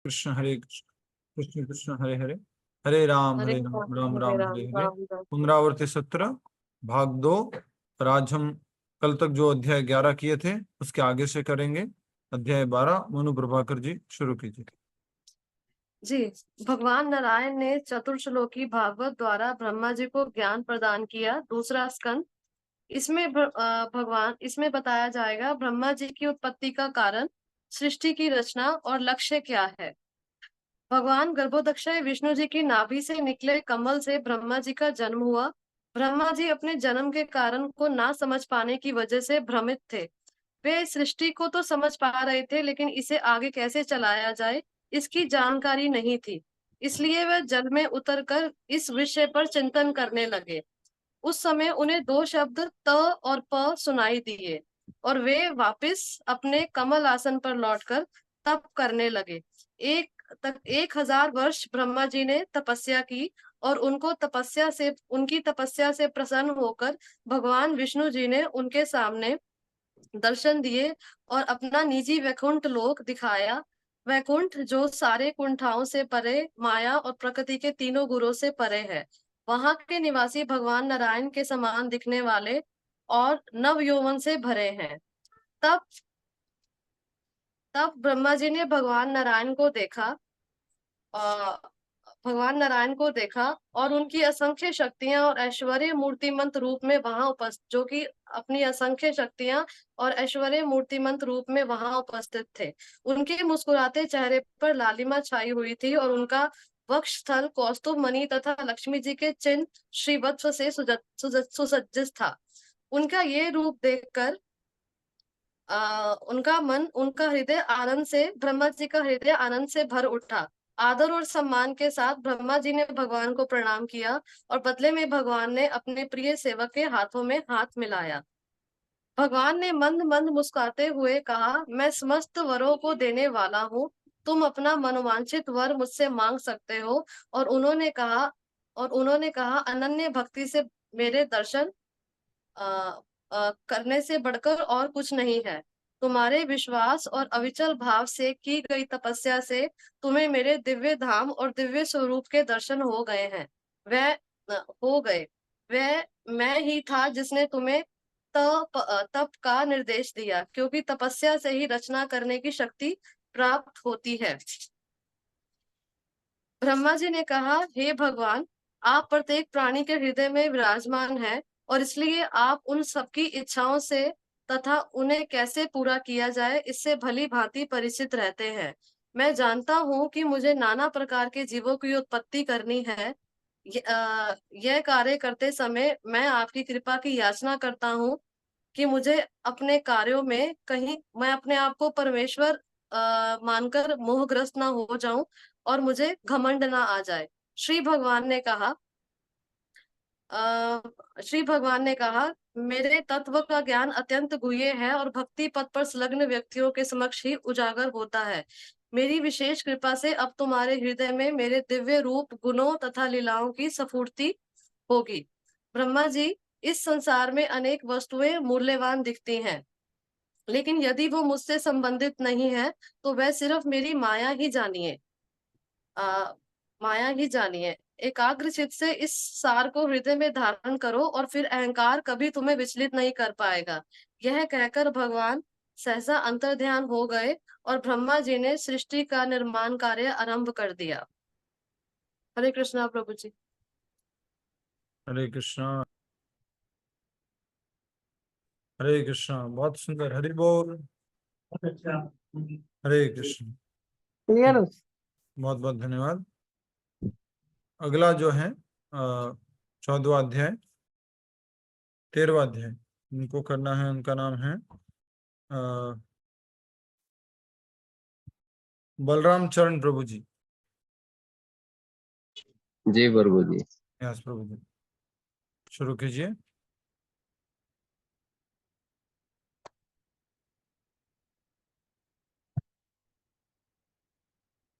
कृष्ण हरे कृष्ण कृष्ण कृष्ण हरे हरे, हरे हरे राम राम राम हरे राम राम हरे हरे। राम राम। पुनरावर्ती सत्र भाग दो। आज हम कल तक जो अध्याय 11 किए थे उसके आगे से करेंगे। अध्याय 12, मनु प्रभाकर जी शुरू कीजिए। जी, भगवान नारायण ने चतुर्श्लोकी भागवत द्वारा ब्रह्मा जी को ज्ञान प्रदान किया। दूसरा स्कंद। भगवान इसमें बताया जाएगा ब्रह्मा जी की उत्पत्ति का कारण, सृष्टि की रचना और लक्ष्य क्या है। भगवान गर्भोदक्षय विष्णु जी की नाभि से निकले कमल से ब्रह्मा जी का जन्म हुआ। ब्रह्मा जी अपने जन्म के कारण को ना समझ पाने की वजह से भ्रमित थे। वे सृष्टि को तो समझ पा रहे थे, लेकिन इसे आगे कैसे चलाया जाए इसकी जानकारी नहीं थी। इसलिए वे जल में उतरकर इस विषय पर चिंतन करने लगे। उस समय उन्हें दो शब्द त और प सुनाई दिए और वे वापस अपने कमल आसन पर लौटकर तप करने लगे। 1000 वर्ष ब्रह्मा जी ने तपस्या की और उनकी तपस्या से प्रसन्न होकर भगवान विष्णु जी ने उनके सामने दर्शन दिए और अपना निजी वैकुंठ लोक दिखाया। वैकुंठ जो सारे कुंठाओं से परे, माया और प्रकृति के तीनों गुणों से परे है। वहां के निवासी भगवान नारायण के समान दिखने वाले और नव यौवन से भरे हैं। तब तब ब्रह्मा जी ने भगवान नारायण को देखा और उनकी असंख्य शक्तियां और ऐश्वर्य मूर्तिमंत रूप में वहां उपस्थित जो कि अपनी असंख्य शक्तियां और ऐश्वर्य मूर्तिमंत रूप में वहां उपस्थित थे। उनके मुस्कुराते चेहरे पर लालिमा छाई हुई थी और उनका वक्ष स्थल कौस्तुभ मणि तथा लक्ष्मी जी के चिन्ह श्रीवत्स से सुसज्जित था। उनका ये रूप देखकर उनका हृदय आनंद से ब्रह्मा जी का हृदय आनंद से भर उठा। आदर और सम्मान के साथ ब्रह्मा जी ने भगवान को प्रणाम किया और बदले में भगवान ने अपने प्रिय सेवक के हाथों में हाथ मिलाया। भगवान ने मंद मंद मुस्कुराते हुए कहा, मैं समस्त वरों को देने वाला हूँ। तुम अपना मनोवांछित वर मुझसे मांग सकते हो। और उन्होंने कहा अनन्य भक्ति से मेरे दर्शन करने से बढ़कर और कुछ नहीं है। तुम्हारे विश्वास और अविचल भाव से की गई तपस्या से तुम्हें मेरे दिव्य धाम और दिव्य स्वरूप के दर्शन हो गए हैं। वह हो गए वह मैं ही था जिसने तुम्हें तप का निर्देश दिया, क्योंकि तपस्या से ही रचना करने की शक्ति प्राप्त होती है। ब्रह्मा जी ने कहा, हे भगवान, आप प्रत्येक प्राणी के हृदय में विराजमान हैं और इसलिए आप उन सबकी इच्छाओं से तथा उन्हें कैसे पूरा किया जाए इससे भली भांति परिचित रहते हैं। मैं जानता हूँ कि मुझे नाना प्रकार के जीवों की उत्पत्ति करनी है। यह कार्य करते समय मैं आपकी कृपा की याचना करता हूँ कि मुझे अपने कार्यों में कहीं मैं अपने आप को परमेश्वर मानकर मोहग्रस्त ना हो जाऊं और मुझे घमंड ना आ जाए। श्री भगवान ने कहा श्री भगवान ने कहा, मेरे तत्व का ज्ञान अत्यंत गुह्य है और भक्ति पथ पर संलग्न व्यक्तियों के समक्ष ही उजागर होता है। मेरी विशेष कृपा से अब तुम्हारे हृदय में मेरे दिव्य रूप, गुणों तथा लीलाओं की स्फूर्ति होगी। ब्रह्मा जी, इस संसार में अनेक वस्तुएं मूल्यवान दिखती हैं, लेकिन यदि वो मुझसे संबंधित नहीं है तो वह सिर्फ मेरी आ, माया ही जानिए। एकाग्र चित्त से इस सार को हृदय में धारण करो और फिर अहंकार कभी तुम्हें विचलित नहीं कर पाएगा। यह कहकर भगवान सहसा अंतर्ध्यान हो गए और ब्रह्मा जी ने सृष्टि का निर्माण कार्य आरंभ कर दिया। हरे कृष्णा प्रभु जी। हरे कृष्णा हरे कृष्णा। बहुत सुंदर, हरि बोल। हरे कृष्ण। क्लियर। बहुत बहुत धन्यवाद। अगला जो है 14वां अध्याय, 13वां अध्याय उनको करना है। उनका नाम है बलराम चरण प्रभु जी। जी प्रभु जी। यस प्रभु जी, शुरू कीजिए।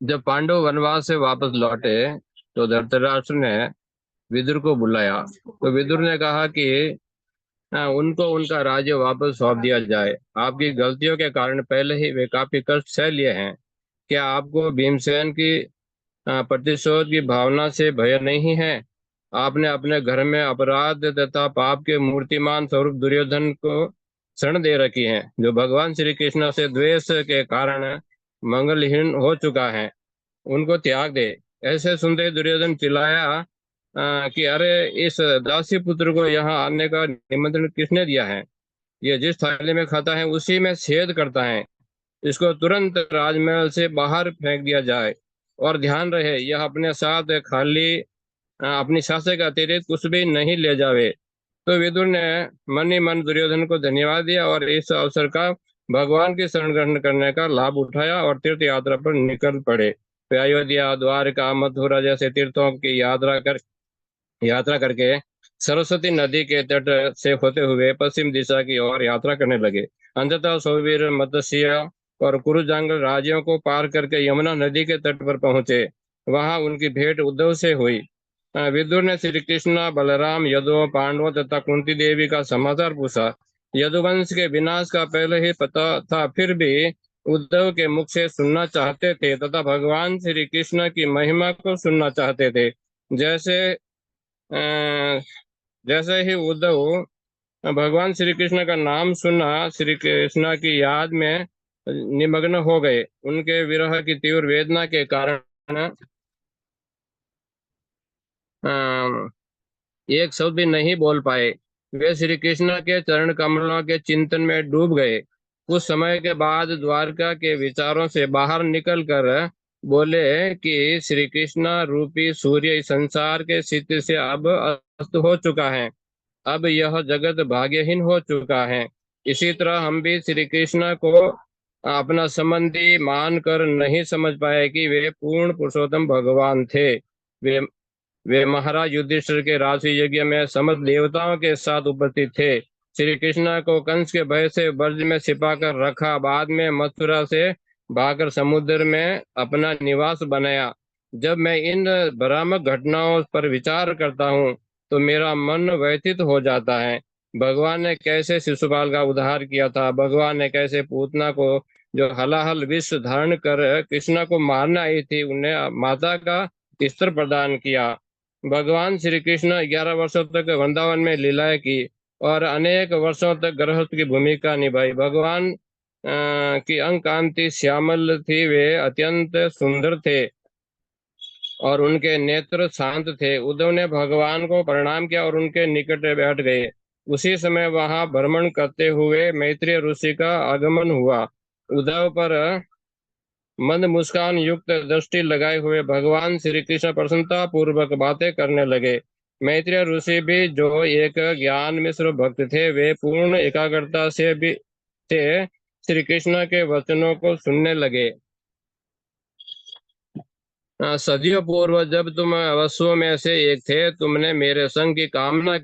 जब पांडव वनवास से वापस लौटे तो धृतराष्ट्र ने विदुर को बुलाया। तो विदुर ने कहा कि उनको उनका राज्य वापस सौंप दिया जाए। आपकी गलतियों के कारण पहले ही वे काफी कष्ट सह लिए हैं, क्या आपको भीमसेन की प्रतिशोध की भावना से भय नहीं है? आपने अपने घर में अपराध तथा पाप के मूर्तिमान स्वरूप दुर्योधन को शरण दे रखी है, जो भगवान श्री कृष्ण से द्वेष के कारण मंगलहीन हो चुका है। उनको त्याग दे। ऐसे सुनते ही दुर्योधन चिल्लाया कि अरे, इस दासी पुत्र को यहाँ आने का निमंत्रण किसने दिया है? ये जिस थाली में खाता है उसी में छेद करता है। इसको तुरंत राजमहल से बाहर फेंक दिया जाए। और ध्यान रहे, यह अपने साथ खाली अपनी सासे के अतिरिक्त कुछ भी नहीं ले जावे। तो विदुर ने मन ही मन दुर्योधन को धन्यवाद दिया और इस अवसर का भगवान की शरण ग्रहण करने का लाभ उठाया और तीर्थ यात्रा पर निकल पड़े। तो अयोध्या, द्वारका, मथुरा जैसे तीर्थों की यात्रा करके सरस्वती नदी के तट से होते हुए पश्चिम दिशा की ओर यात्रा करने लगे। अंततः सौवीर, मत्स्य और कुरुजांगल राज्यों को पार करके यमुना नदी के तट पर पहुंचे। वहां उनकी भेंट उद्धव से हुई। विदुर ने श्री कृष्ण, बलराम, यदु, पांडवों तथा कुंती देवी का समाचार पूछा। यदुवंश के विनाश का पहले ही पता था, फिर भी उद्धव के मुख से सुनना चाहते थे तथा भगवान श्री कृष्ण की महिमा को सुनना चाहते थे। जैसे अ, जैसे ही उद्धव भगवान श्री कृष्ण का नाम सुना, श्री कृष्ण की याद में निमग्न हो गए। उनके विरह की तीव्र वेदना के कारण एक शब्द भी नहीं बोल पाए। वे श्री कृष्ण के चरण कमलों के चिंतन में डूब गए। कुछ समय के बाद द्वारका के विचारों से बाहर निकलकर बोले कि श्री कृष्ण रूपी सूर्य इस संसार के स्थिति से अब अस्त हो चुका है। अब यह जगत भाग्यहीन हो चुका है। इसी तरह हम भी श्री कृष्ण को अपना संबंधी मानकर नहीं समझ पाए कि वे पूर्ण पुरुषोत्तम भगवान थे। वे वे महाराज युधिष्ठिर के राजसी यज्ञ में समस्त देवताओं के साथ उपस्थित थे। श्री कृष्ण को कंस के भय से ब्रज में छिपाकर रखा। बाद में मथुरा से भागकर समुद्र में अपना निवास बनाया। जब मैं इन भ्रामक घटनाओं पर विचार करता हूँ तो मेरा मन व्यथित हो जाता है। भगवान ने कैसे शिशुपाल का उद्धार किया था। भगवान ने कैसे पूतना को, जो हलाहल विष धारण कर कृष्ण को मारने आई थी, उन्हें माता का स्त्र प्रदान किया। भगवान श्री कृष्ण 11 वर्षों तक वृंदावन में लीलाएं की और अनेक वर्षों तक गृहस्थ की भूमिका निभाई। भगवान की अंग कांति श्यामल थी। वे अत्यंत सुंदर थे और उनके नेत्र शांत थे। उद्धव ने भगवान को प्रणाम किया और उनके निकट बैठ गए। उसी समय वहां भ्रमण करते हुए मैत्रेय ऋषि का आगमन हुआ। उद्धव पर मंद मुस्कान युक्त दृष्टि लगाए हुए भगवान श्री कृष्ण प्रसन्नता पूर्वक बातें करने लगे। मैत्रेय ऋषि भी, जो एक ज्ञान मिश्र भक्त थे, वे पूर्ण एकाग्रता से श्री कृष्ण के वचनों को सुनने लगे। सदियों पूर्व जब तुम वसुओं में से एक थे, तुमने मेरे संग की कामना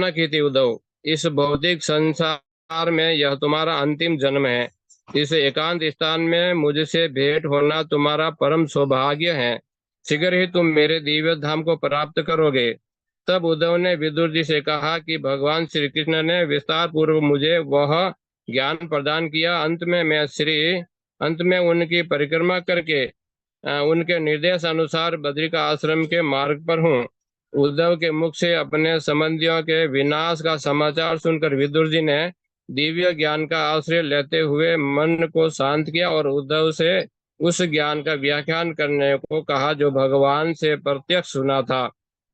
की थी उद्धव। इस भौतिक संसार में यह तुम्हारा अंतिम जन्म है। इस एकांत स्थान में मुझसे भेंट होना तुम्हारा परम सौभाग्य है। शीघ्र ही तुम मेरे दिव्य धाम को प्राप्त करोगे। तब उद्धव ने विदुर जी से कहा कि भगवान श्री कृष्ण ने विस्तार पूर्वक मुझे वह ज्ञान प्रदान किया। अंत में उनकी परिक्रमा करके उनके निर्देश अनुसार बद्रिका आश्रम के मार्ग पर हूँ। उद्धव के मुख से अपने संबंधियों के विनाश का समाचार सुनकर विदुर जी ने दिव्य ज्ञान का आश्रय लेते हुए मन को शांत किया और उद्धव से उस ज्ञान का व्याख्यान करने को कहा जो भगवान से प्रत्यक्ष सुना था।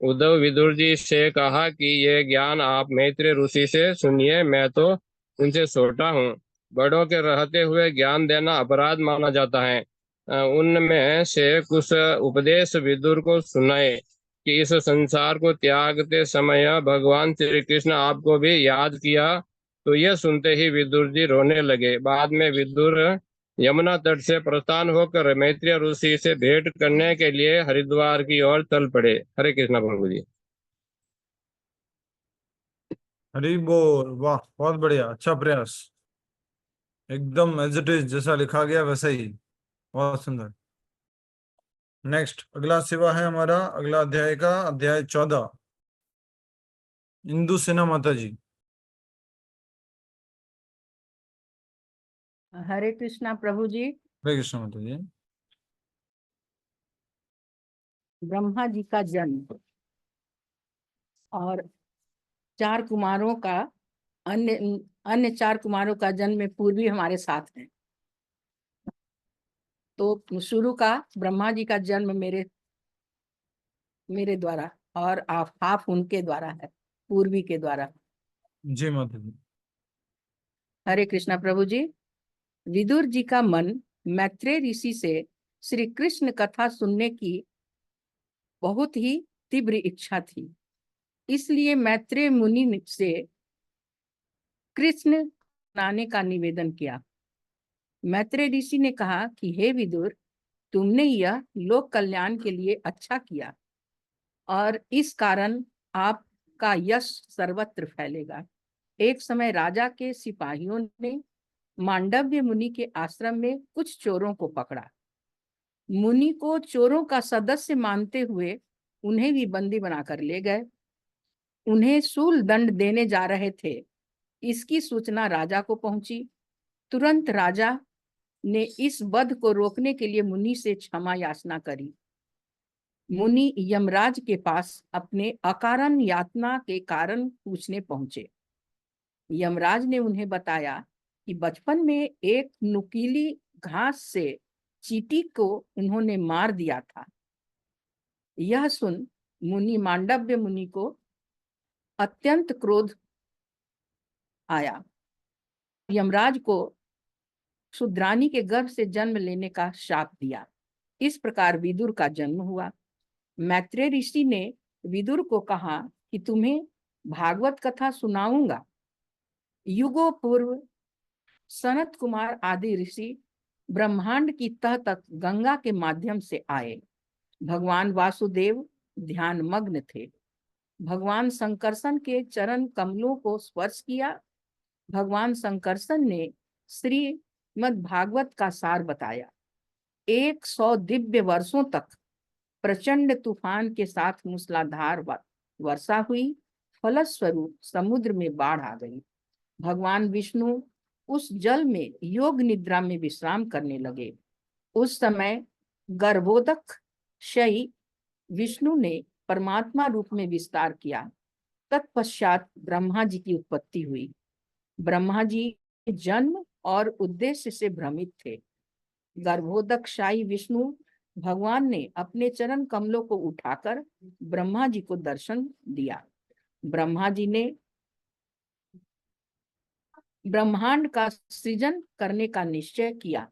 उद्धव विदुर जी से कहा कि ये ज्ञान आप मैत्रेय ऋषि से सुनिए, मैं तो उनसे छोटा हूँ। बड़ों के रहते हुए ज्ञान देना अपराध माना जाता है। उनमें से कुछ उपदेश विदुर को सुनाए कि इस संसार को त्यागते समय भगवान श्री कृष्ण आपको भी याद किया। तो यह सुनते ही विदुर जी रोने लगे। बाद में विदुर यमुना तट से प्रस्थान होकर मैत्रेय ऋषि से भेंट करने के लिए हरिद्वार की ओर चल पड़े। हरे कृष्णा प्रभु जी। हरी बोल, वाह, बहुत बढ़िया, अच्छा प्रयास। एकदम एज इट इज जैसा लिखा गया वैसा ही, बहुत सुंदर। नेक्स्ट अगला सेवा है हमारा अगला अध्याय का अध्याय 14, इंदु सेना माता जी। हरे कृष्णा प्रभु जी। हरे कृष्ण माता जी। ब्रह्मा जी का जन्म और चार कुमारों का अन्य अन्य चार कुमारों का जन्म में पूर्वी हमारे साथ हैं। तो शुरू का ब्रह्मा जी का जन्म मेरे द्वारा और आप उनके द्वारा है, पूर्वी के द्वारा। जी माता जी। हरे कृष्णा प्रभु जी। विदुर जी का मन मैत्रेय ऋषि से श्री कृष्ण कथा सुनने की बहुत ही तीव्र इच्छा थी, इसलिए मैत्रेय मुनि से कृष्ण सुनाने का निवेदन किया। मैत्रेय ऋषि ने कहा कि हे विदुर, तुमने यह लोक कल्याण के लिए अच्छा किया और इस कारण आपका यश सर्वत्र फैलेगा। एक समय राजा के सिपाहियों ने मांडव्य मुनि के आश्रम में कुछ चोरों को पकड़ा। मुनि को चोरों का सदस्य मानते हुए उन्हें भी बंदी बनाकर ले गए। उन्हें शूल दंड देने जा रहे थे, इसकी सूचना राजा को पहुंची। तुरंत राजा ने इस वध को रोकने के लिए मुनि से क्षमा याचना करी। मुनि यमराज के पास अपने अकारण यातना के कारण पूछने पहुंचे। यमराज ने उन्हें बताया कि बचपन में एक नुकीली घास से चींटी को उन्होंने मार दिया था। यह सुन मुनि मांडव्य मुनि को अत्यंत क्रोध आया। यमराज को शूद्रानी के गर्भ से जन्म लेने का शाप दिया। इस प्रकार विदुर का जन्म हुआ। मैत्रेय ऋषि ने विदुर को कहा कि तुम्हें भागवत कथा सुनाऊंगा। युगों पूर्व सनत कुमार आदि ऋषि ब्रह्मांड की तह तक गंगा के माध्यम से आए। भगवान वासुदेव ध्यान मग्न थे। भगवान संकर्षण के चरण कमलों को स्पर्श किया। भगवान संकर्षण ने श्रीमद् भागवत का सार बताया। 100 दिव्य वर्षों तक प्रचंड तूफान के साथ मूसलाधार वर्षा हुई। फलस्वरूप समुद्र में बाढ़ आ गई। भगवान विष्णु उस जल में योग निद्रा में विश्राम करने लगे। उस समय गर्भोदक शयी विष्णु ने परमात्मा रूप में विस्तार किया। तत्पश्चात ब्रह्मा जी की उत्पत्ति हुई। ब्रह्मा जी जन्म और उद्देश्य से भ्रमित थे। गर्भोदकशाही विष्णु भगवान ने अपने चरण कमलों को उठाकर ब्रह्मा जी को दर्शन दिया। ब्रह्मा जी ने ब्रह्मांड का सृजन करने का निश्चय किया।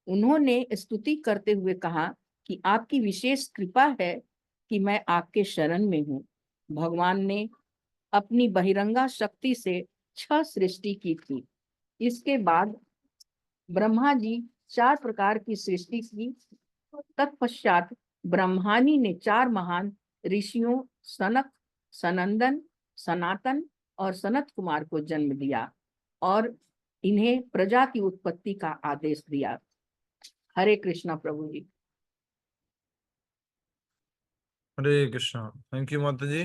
उन्होंने स्तुति करते हुए कहा कि आपकी विशेष कृपा है कि मैं आपके शरण में हूँ। भगवान ने अपनी बहिरंगा शक्ति से 6 सृष्टि की थी। इसके बाद ब्रह्मा जी 4 प्रकार की सृष्टि की। तत्पश्चात ब्रह्मानी ने 4 महान ऋषियों सनक, सनंदन, सनातन और सनत कुमार को जन्म दिया और इन्हें प्रजा की उत्पत्ति का आदेश दिया। हरे कृष्णा प्रभु जी। हरे कृष्णा। थैंक यू माता जी,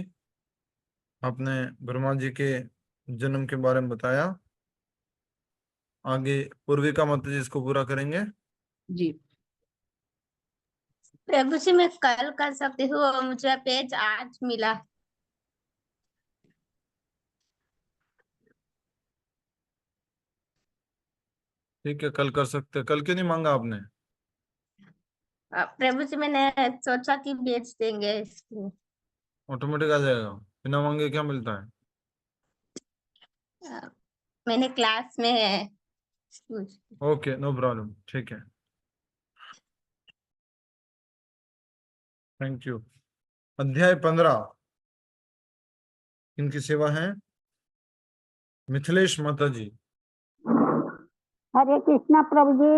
आपने ब्रह्मा जी के जन्म के बारे में बताया। आगे पूर्विका माता जी इसको पूरा करेंगे। जी प्रभु जी मैं कल कर सकती हूँ, मुझे पेज आज मिला। ठीक है, कल कर सकते हैं। कल क्यों नहीं मांगा आपने? प्रभु जी मैंने सोचा कि बेच देंगे इसको। ऑटोमेटिक आ जाएगा, बिना मांगे क्या मिलता है? मैंने क्लास में ओके, नो प्रॉब्लम, ठीक है। Thank you. अध्याय 15 इनकी सेवा है मिथिलेश माता जी। हरे कृष्णा प्रभु जी।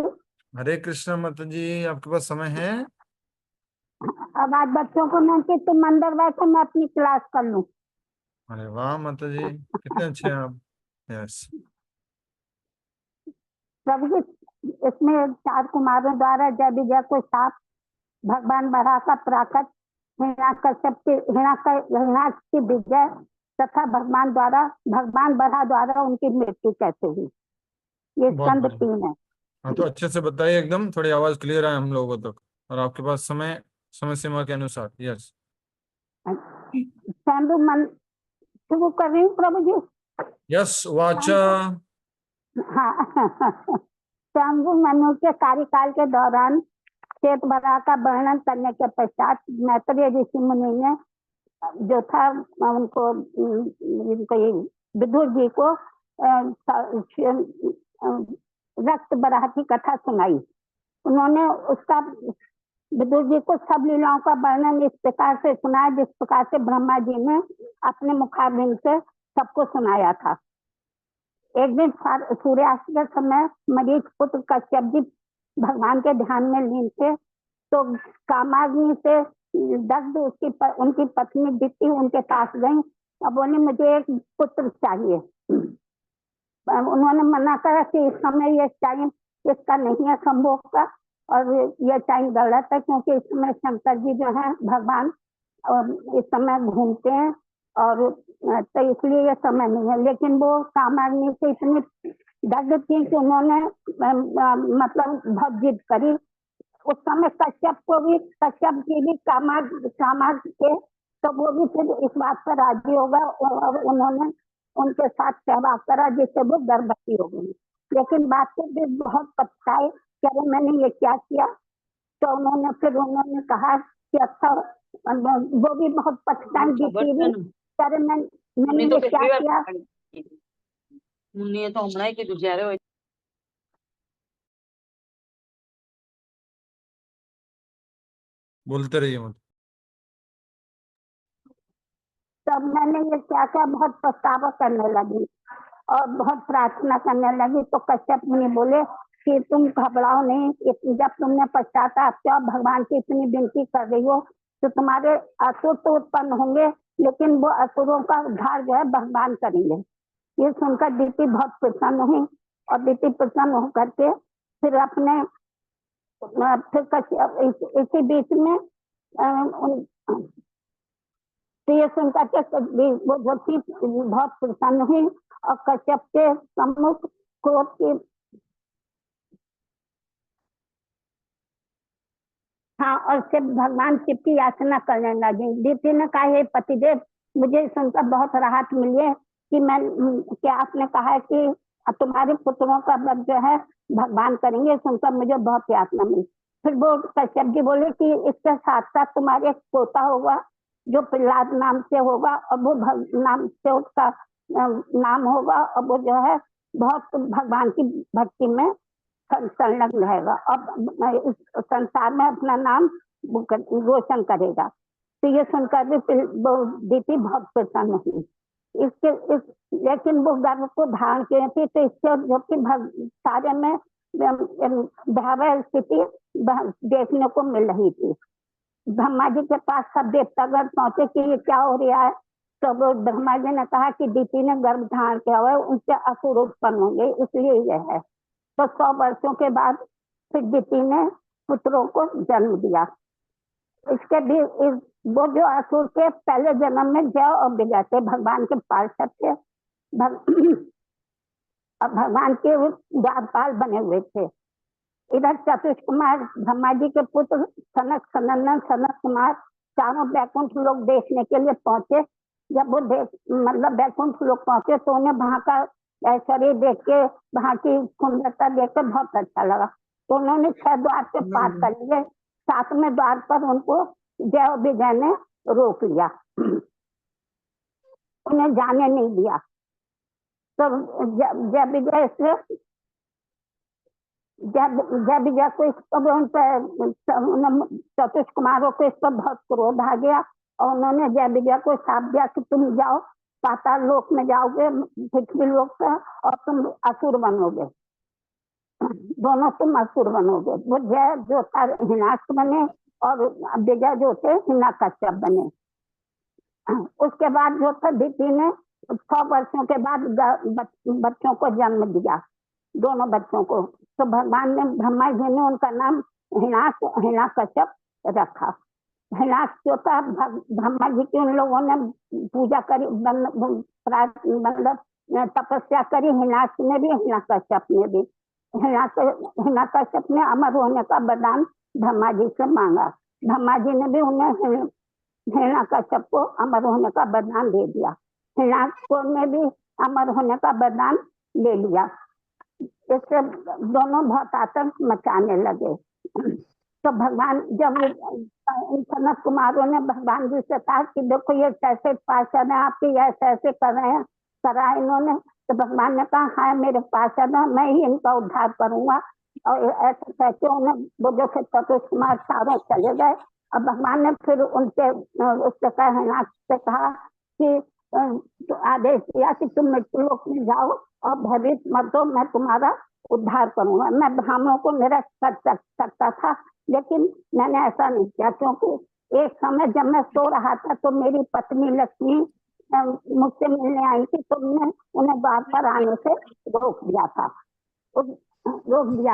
हरे कृष्णा माता जी, आपके पास समय है? अब आज बच्चों को नहीं कि तुम अंदर बैठो, मैं अपनी क्लास कर लूं। अरे वाह माता जी, कितने अच्छे हैं आप। यस प्रभु जी, इसमें 4 कुमारों द्वारा जय विजय को साप भगवान बराह का प्राकट, हिरण्याकश्यप की विजय तथा भगवान बराह द्वारा उनकी मृत्यु कैसे हुई, ये बहुत स्कंद बढ़िया। 3 है। हाँ तो अच्छे से बताइए, एकदम थोड़ी आवाज क्लियर आए हम लोगों तक, और आपके पास समय सीमा के अनुसार। यस। चांदू मन शुरू कर रही हूँ प्रभु जी। Yes watch. हाँ चांदू मनु के कार्यकाल के दौरान श्वेत वराह का वर्णन करने के पश्चात मैत्रेय ऋषि मुनि ने जो था उनको ये विदुर जी को रक्त वराह की कथा सुनाई। उन्होंने उसका विदुर जी को सब लीलाओं का वर्णन इस प्रकार से सुनाया जिस प्रकार से ब्रह्मा जी ने अपने मुखारबिंद से सबको सुनाया था। एक दिन सूर्यास्त के समय मरीच पुत्र कश्यप जी भगवान के ध्यान में लीन थे, तो कामाग्नि से दग्ध उनकी पत्नी दिति उनके पास गई और बोली मुझे एक पुत्र चाहिए। उन्होंने मना करा कि इस समय ये टाइम इसका नहीं है संभोग का, और ये टाइम गलत है क्योंकि इस समय शंकर जी जो है भगवान इस समय घूमते हैं, और तो इसलिए ये समय नहीं है। लेकिन वो कामाग्नि से इतनी दग्ध थी कि उन्होंने मतलब बहुत जिद करी। उस समय कश्यप जी भी कामाग थे, तो वो भी फिर इस बात पर राजी होगा और उन्होंने उनके साथ सहवाग करा जिससे वो गर्भवती हो गई। लेकिन बात को भी बहुत पछताए कि अरे मैंने ये क्या किया। तो उन्होंने कहा कि अच्छा, वो भी बहुत पछताई जीती भी, अरे मैंने ये क्या किया। तो हमने की गुजारे बोलते रहिए मत। तब मैंने ये क्या किया, बहुत पछतावा करने लगी और बहुत प्रार्थना करने लगी। तो कश्यप मुनि बोले कि तुम घबराओ नहीं, जब तुमने पश्चाताप किया भगवान की इतनी विनती कर रही हो तो तुम्हारे असुर तो उत्पन्न होंगे, लेकिन वो असुरों का उद्धार जो है भगवान करेंगे। ये सुनकर दिति बहुत प्रसन्न हुई, और दिति प्रसन्न होकर के फिर अपने इसी बीच में तो ये सुनकर के वो बहुत प्रसन्न हुई और कश्यप के सम्मुख क्रोध की हाँ, और सिर्फ भगवान शिव की याचना करने लगी। दिति ने कहा हे पतिदेव, मुझे सुनकर बहुत राहत मिली है कि मैं क्या आपने कहा है कि तुम्हारे पुत्रों का वध जो है भगवान करेंगे, सुनकर मुझे बहुत यातना मिली। फिर वो कश्यप जी बोले कि इसके साथ साथ तुम्हारे एक पोता होगा जो प्रहलाद नाम से होगा, और वो नाम से उसका नाम होगा, और वो जो है बहुत भगवान की भक्ति में संलग्न रहेगा और इस संसार में अपना नाम रोशन करेगा। तो ये सुनकर भी दिति बहुत प्रसन्न हुई। लेकिन वो गर्भ को धारण किए थे, तो इससे जो कि सारे में भयावह स्थिति देखने को मिल रही थी। ब्रह्मा जी के पास सब देवतागण पहुंचे कि ये क्या हो रहा है। तो वो ब्रह्मा जी ने कहा कि दिति ने गर्भ धारण किया हुआ है, उनसे असुर उत्पन्न होंगे, इसलिए यह है। तो 100 वर्षों के बाद फिर दिति ने पुत्रों को जन्म दिया। इसके भी वो जो असुर के पहले जन्म में जय और विजय थे, भगवान के पार्षद थे, और भगवान के द्वारपाल बने हुए थे। इधर चतुष कुमार ब्रह्मा जी के पुत्र सनक सनंदन सनक कुमार चारों बैकुंठ लोग देखने के लिए पहुंचे। जब वो मतलब बैकुंठ लोग पहुंचे तो उन्हें वहां का ऐश्वर्य देख के, वहां की सुंदरता देख कर बहुत अच्छा लगा। तो उन्होंने 6 द्वार से पार कर लिए, 7वें द्वार पर उनको जय और विजय ने रोक लिया, उन्हें जाने नहीं दिया। तो जय विजय से जब विजय को चतुष कुमारों को इस पर बहुत क्रोध आ गया, और उन्होंने जय विजय को शाप दिया कि तुम जाओ पाताल लोक में जाओगे, पृथ्वी लोक का, और तुम असुर बनोगे, दोनों तुम असुर बनोगे। वो जय जो था हिरण्याक्ष बने और विजय जो थे हिरण्यकश्यप बने। उसके बाद जो था दिति ने 100 वर्षों के बाद बच्चों को जन्म दिया, दोनों बच्चों को। तो भगवान ने ब्रह्मा जी ने उनका नाम हिरण्यकश्यप रखा। हिरण्याक्ष जो था ब्रह्मा जी की उन लोगों ने पूजा करी, मतलब तपस्या करी, हिरण्याक्ष ने भी हिरण्यकश्यप ने भी। हिरण्यकश्यप ने अमर होने का वरदान ब्रह्मा जी से मांगा। ब्रह्मा जी ने भी उन्हें हिरण्यकश्यप को अमर होने का वरदान दे दिया। हिरण्याक्ष ने भी अमर होने का वरदान ले लिया। इससे दोनों बहुत आतंक मचाने लगे। तो भगवान जब सनत कुमारों ने भगवान जी से कहा कि देखो ये कैसे पार्षद है आपके, ऐसे ऐसे कर रहे हैं, करा इन्होंने, तो भगवान ने कहा हाँ मेरे पार्षद है, मैं ही इनका उद्धार करूंगा। और ऐसे कहते उन्हें वो जो चतुष कुमार चारों चले गए। अब भगवान ने फिर उनसे उससे कहा कि तो आदेश दिया कि तुम मृत्युलोक में जाओ और भयभीत मत हो, मैं तुम्हारा उद्धार करूंगा। मैं ब्राह्मणों को निरस्त कर सकता था, लेकिन मैंने ऐसा नहीं किया, क्योंकि एक समय जब मैं सो रहा था तो मेरी पत्नी लक्ष्मी मुझसे मिलने आई थी, तो मैंने उन्हें द्वार पर आने से रोक दिया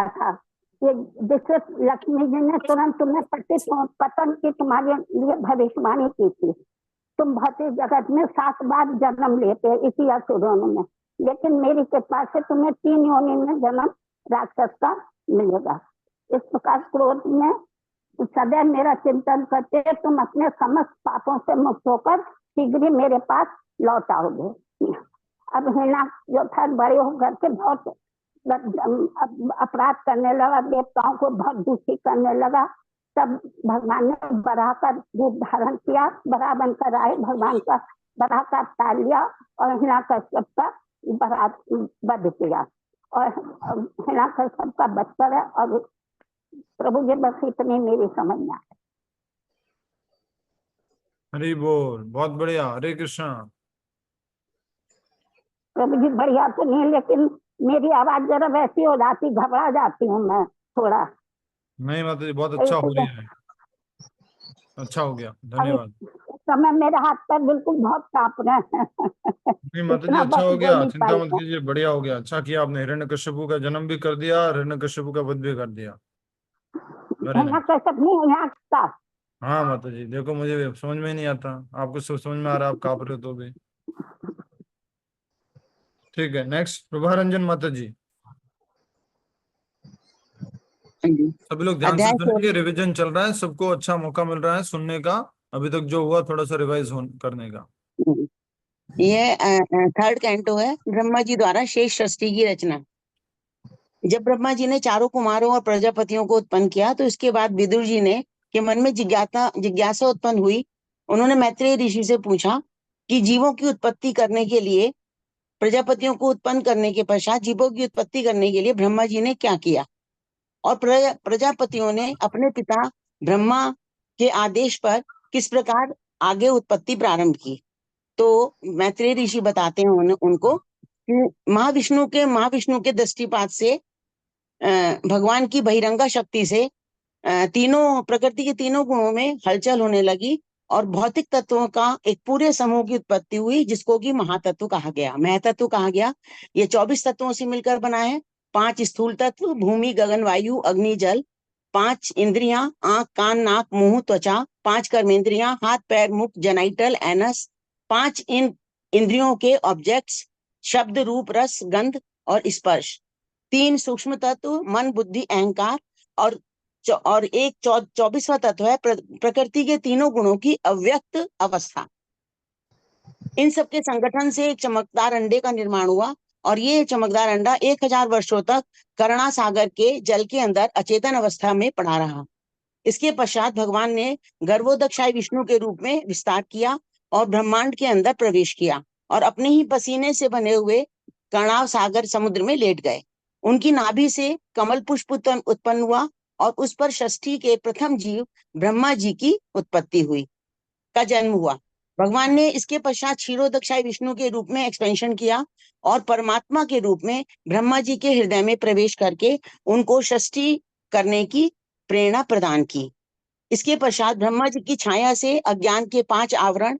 था कि जिससे लक्ष्मी जी ने तुरंत तुम्हें पतन की तुम्हारे लिए भविष्यवाणी की थी। तुम भौतिक जगत में 7 बार जन्म लेते इसी असुरों में, लेकिन मेरी कृपा से तुम्हें 3 योनि में जन्म राक्षस का मिलेगा। इस प्रकार क्रोध में सदैव मेरा चिंतन करते तुम अपने समस्त पापों से मुक्त होकर शीघ्र ही मेरे पास लौट आओगे। अब हिरण्याक्ष जो था बड़े होकर के बहुत अपराध करने लगा, देवताओं को बहुत दुखी करने लगा। तब भगवान ने बराह का रूप धारण किया, बराह बनकर आए, भगवान का बराह का अवतार लिया और हिरण्याकश्यप का बराह वध किया। और हिरण्याकश्यप का वध करा। और प्रभु जी बस इतनी मेरी समझ में आए। हरि बोल, बहुत बढ़िया। हरे कृष्णा। प्रभु जी बढ़िया तो नहीं, लेकिन मेरी आवाज जरा वैसी हो जाती, घबरा जाती हूँ मैं थोड़ा। नहीं माता जी, बहुत अच्छा हो रही है, अच्छा हो गया, धन्यवाद। समय मेरे हाथ पर बिल्कुल बहुत कांप रहे हैं। नहीं माता जी, इतना अच्छा हो बोल गया, नहीं चिंता पाई मत मैं। कीजिए, बढ़िया हो गया। अच्छा किया आपने, हिरण्यकश्यप का जन्म भी कर दिया, हिरण्यकश्यप का वध भी कर दिया। Very nice. हिरण्यकश्यप नहीं, हिरण्याक्ष। हाँ माता जी, देखो मुझे समझ में ही नहीं आता, आपको सब समझ में आ रहा है, आप कांप रहे हो तो भी। ठीक है, नेक्स्ट प्रभा रंजन माता जी। सभी लोग ध्यान से अध्याय सुनिए, रिवीजन चल रहा है, सबको अच्छा मौका मिल रहा है सुनने का। अभी तक जो हुआ थोड़ा सा रिवाइज करने का। ये 3rd कैंटो है, ब्रह्मा जी द्वारा शेष सृष्टि की रचना। जब ब्रह्मा जी ने चारों कुमारों और प्रजापतियों को उत्पन्न किया तो इसके बाद विदुर जी ने के मन में जिज्ञासा उत्पन्न हुई। उन्होंने मैत्रेय ऋषि से पूछा कि जीवों की उत्पत्ति करने के लिए, प्रजापतियों को उत्पन्न करने के पश्चात जीवों की उत्पत्ति करने के लिए ब्रह्मा जी ने क्या किया, और प्रजापतियों ने अपने पिता ब्रह्मा के आदेश पर किस प्रकार आगे उत्पत्ति प्रारंभ की। तो मैत्रेय ऋषि बताते हैं उनको कि महाविष्णु के दृष्टिपात से भगवान की बहिरंगा शक्ति से तीनों प्रकृति के तीनों गुणों में हलचल होने लगी और भौतिक तत्वों का एक पूरे समूह की उत्पत्ति हुई, जिसको कि महातत्व कहा गया, महतत्व कहा गया। ये 24 तत्वों से मिलकर बना है। 5 स्थूल तत्व, भूमि, गगन, वायु, अग्नि, जल। 5 इंद्रियां, आंख, कान, नाक, मुंह, त्वचा। 5 कर्मेंद्रियां, हाथ, पैर, मुख, जेनाइटल, एनस। 5 इन इंद्रियों के ऑब्जेक्ट्स, शब्द, रूप, रस, गंध और स्पर्श। 3 सूक्ष्म तत्व, मन, बुद्धि, अहंकार। और एक 24वां तत्व है प्रकृति के तीनों गुणों की अव्यक्त अवस्था। इन सबके संगठन से एक चमकदार अंडे का निर्माण हुआ और ये चमकदार अंडा 1000 वर्षों तक करुणा सागर के जल के अंदर अचेतन अवस्था में पड़ा रहा। इसके पश्चात भगवान ने गर्भोदक्षाय विष्णु के रूप में विस्तार किया और ब्रह्मांड के अंदर प्रवेश किया और अपने ही पसीने से बने हुए कर्णाव सागर समुद्र में लेट गए। उनकी नाभि से कमल पुष्प उत्पन्न हुआ और उस पर षष्ठी के प्रथम जीव ब्रह्मा जी की उत्पत्ति हुई, का जन्म हुआ। भगवान ने इसके पश्चात क्षीरोदक्षाय विष्णु के रूप में एक्सपेंशन किया और परमात्मा के रूप में ब्रह्मा जी के हृदय में प्रवेश करके उनको षष्ठी करने की प्रेरणा प्रदान की। इसके पश्चात ब्रह्मा जी की छाया से अज्ञान के 5 आवरण,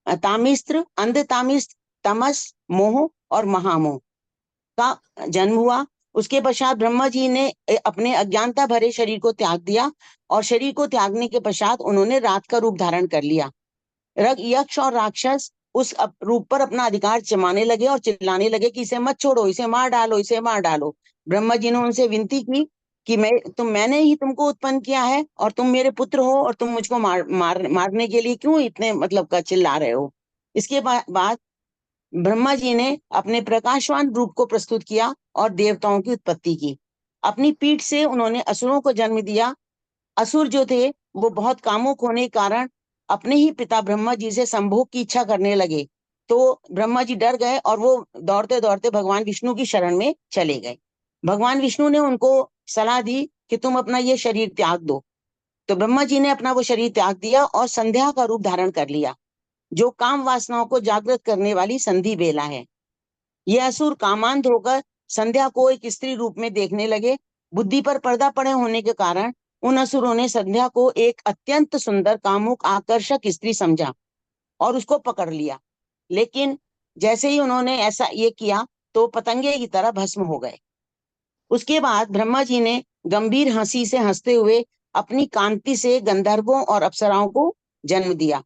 तामिस्त्र, अंध तामिस्त्र, तमस, मोह और महामोह का जन्म हुआ। उसके पश्चात ब्रह्मा जी ने अपने अज्ञानता भरे शरीर को त्याग दिया और शरीर को त्यागने के पश्चात उन्होंने रात का रूप धारण कर लिया। यक्ष और राक्षस उस रूप पर अपना अधिकार जमाने लगे और चिल्लाने लगे कि इसे मत छोड़ो, इसे मार डालो, इसे मार डालो। ब्रह्मा जी ने उनसे विनती की कि मैंने ही तुमको उत्पन्न किया है और तुम मेरे पुत्र हो और तुम मुझको मारने के लिए क्यों इतने मतलब का चिल्ला रहे हो। इसके बाद ब्रह्मा जी ने अपने प्रकाशवान रूप को प्रस्तुत किया और देवताओं की उत्पत्ति की। अपनी पीठ से उन्होंने असुरों को जन्म दिया। असुर जो थे वो बहुत कामुक होने के कारण अपने ही पिता ब्रह्मा जी से संभोग की इच्छा करने लगे। तो ब्रह्मा जी डर गए और वो दौड़ते दौड़ते भगवान विष्णु की शरण में चले गए। भगवान विष्णु ने उनको सलाह दी कि तुम अपना ये शरीर त्याग दो। तो ब्रह्मा जी ने अपना वो शरीर त्याग दिया और संध्या का रूप धारण कर लिया, जो काम वासनाओं को जागृत करने वाली संधि बेला है। ये असुर कामांध होकर संध्या को एक स्त्री रूप में देखने लगे। बुद्धि पर पर्दा पड़े होने के कारण उन असुरों ने संध्या को एक अत्यंत सुंदर, कामुक, आकर्षक स्त्री समझा और उसको पकड़ लिया। लेकिन जैसे ही उन्होंने ऐसा ये किया तो पतंगे की तरह भस्म हो गए। उसके बाद ब्रह्मा जी ने गंभीर हंसी से हंसते हुए अपनी कांति से गंधर्वों और अप्सराओं को जन्म दिया।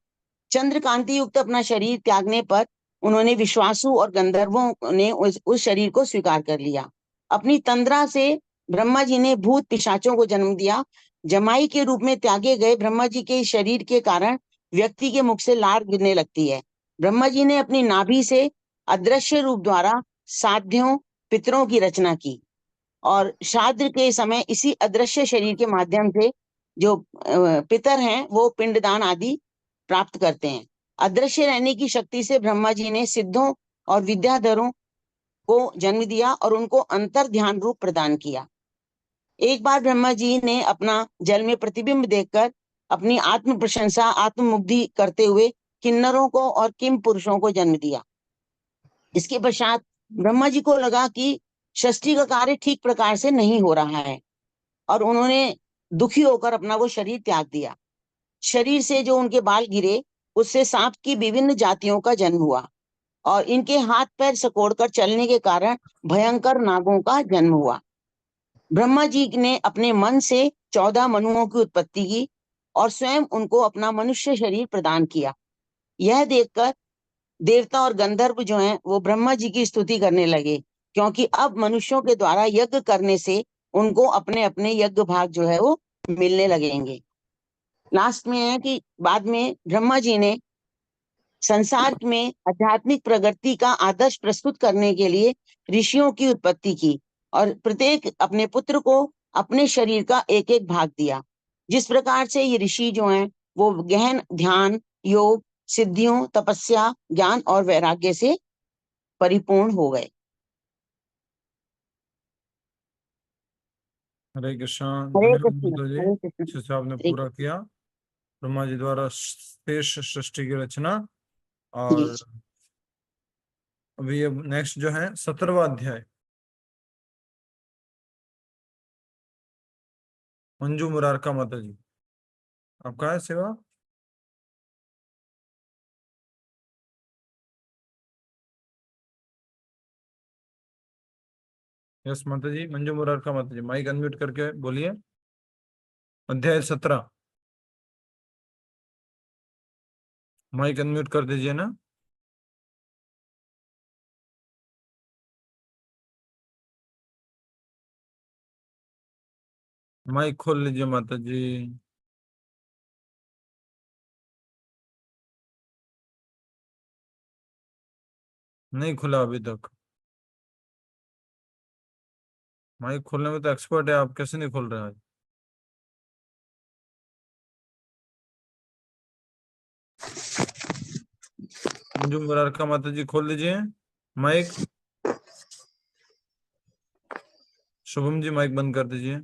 चंद्र कांति युक्त अपना शरीर त्यागने पर उन्होंने विश्वासु और गंधर्वों ने उस शरीर को स्वीकार कर लिया। अपनी तंद्रा से ब्रह्मा जी ने भूत पिशाचों को जन्म दिया। जमाई के रूप में त्यागे गए ब्रह्मा जी के शरीर के कारण व्यक्ति के मुख से लार गिरने लगती है। ब्रह्मा जी ने अपनी नाभि से अदृश्य रूप द्वारा साध्यों, पितरों की रचना की और श्राद्ध के समय इसी अदृश्य शरीर के माध्यम से जो पितर हैं वो पिंडदान आदि प्राप्त करते हैं। अदृश्य रहने की शक्ति से ब्रह्मा जी ने सिद्धों और विद्याधरों को जन्म दिया और उनको अंतर ध्यान रूप प्रदान किया। एक बार ब्रह्मा जी ने अपना जल में प्रतिबिंब देखकर अपनी आत्म प्रशंसा, आत्ममुग्धि करते हुए किन्नरों को और किम पुरुषों को जन्म दिया। इसके पश्चात ब्रह्मा जी को लगा कि षष्ठी का कार्य ठीक प्रकार से नहीं हो रहा है और उन्होंने दुखी होकर अपना वो शरीर त्याग दिया। शरीर से जो उनके बाल गिरे उससे सांप की विभिन्न जातियों का जन्म हुआ और इनके हाथ पैर सकोड़कर चलने के कारण भयंकर नागों का जन्म हुआ। ब्रह्मा जी ने अपने मन से 14 मनुओं की उत्पत्ति की और स्वयं उनको अपना मनुष्य शरीर प्रदान किया। यह देखकर देवता और गंधर्व जो हैं वो ब्रह्मा जी की स्तुति करने लगे, क्योंकि अब मनुष्यों के द्वारा यज्ञ करने से उनको अपने अपने यज्ञ भाग जो है वो मिलने लगेंगे। लास्ट में है कि बाद में ब्रह्मा जी ने संसार में आध्यात्मिक प्रगति का आदर्श प्रस्तुत करने के लिए ऋषियों की उत्पत्ति की और प्रत्येक अपने पुत्र को अपने शरीर का एक एक भाग दिया। जिस प्रकार से ये ऋषि जो हैं वो गहन ध्यान, योग, सिद्धियों, तपस्या, ज्ञान और वैराग्य से परिपूर्ण हो गए। हरे कृष्ण। हरे धन्यवाद कृष्ण, माता जी, हरे कृष्ण, अच्छे से आपने हरे पूरा किया। ब्रह्मा जी द्वारा शेष सृष्टि की रचना। कृष्ण। और अभी अब नेक्स्ट जो है 17वां अध्याय। मंजू मुरारका माता जी, आपका है सेवा। यस माता जी, मंजू मुरारका माता जी, माइक अनम्यूट करके बोलिए। अध्याय 17, माइक अनम्यूट कर दीजिए ना। माइक खोल लीजिए माता जी। नहीं खुला अभी तक। माइक खोलने में तो एक्सपर्ट है आप, कैसे नहीं खोल रहे हैं। मंजू मुरारका माता जी खोल लीजिए माइक। शुभम जी माइक बंद कर दीजिए।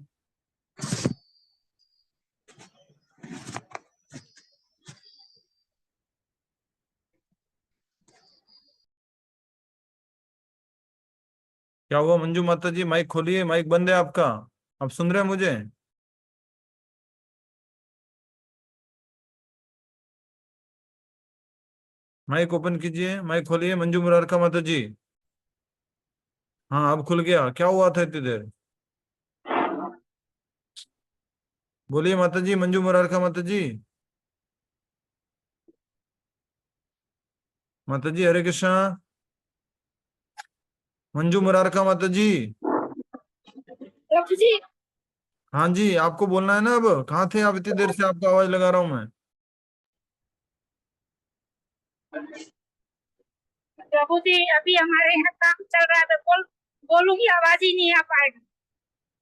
क्या हुआ मंजू माता जी, माइक खोलिए, माइक बंद है आपका। आप सुन रहे हैं मुझे। माइक ओपन कीजिए, माइक खोलिए मंजू मुरारका माता जी। हाँ अब खुल गया, क्या हुआ था इतनी देर। बोलिए माता जी, मंजू मुरारका माता जी। माता जी हरे कृष्णा। मंजू मुरारका माता जी। प्रभु जी हाँ जी, आपको बोलना है ना। अब कहाँ थे आप? इतनी देर से आपको आवाज लगा रहा हूं मैं। प्रभु जी अभी हमारे यहाँ काम चल रहा है, तो बोलूंगी, आवाज ही नहीं आ पाएगी,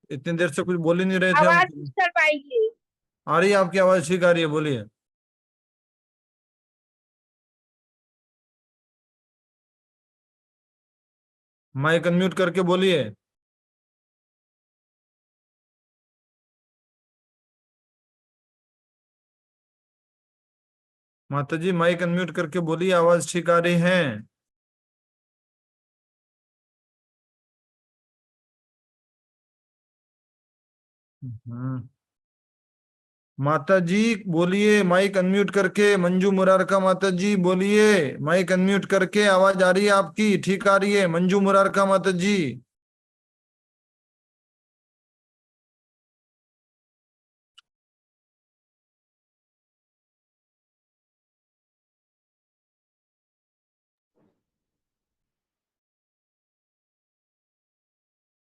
इतनी देर से कुछ बोल ही नहीं रहे थे आवाज हम। नहीं कर पाएगी। आ रही है आपकी आवाज, ठीक आ रही है, बोलिए। माइक अनम्यूट करके बोलिए। माता जी माइक अनम्यूट करके बोलिए, आवाज ठीक आ रही है। हम्म। माता जी बोलिए माइक अनम्यूट करके। मंजू मुरारका माता जी बोलिए माइक अनम्यूट करके, आवाज आ रही है आपकी, ठीक आ रही है। मंजू मुरारका माता जी।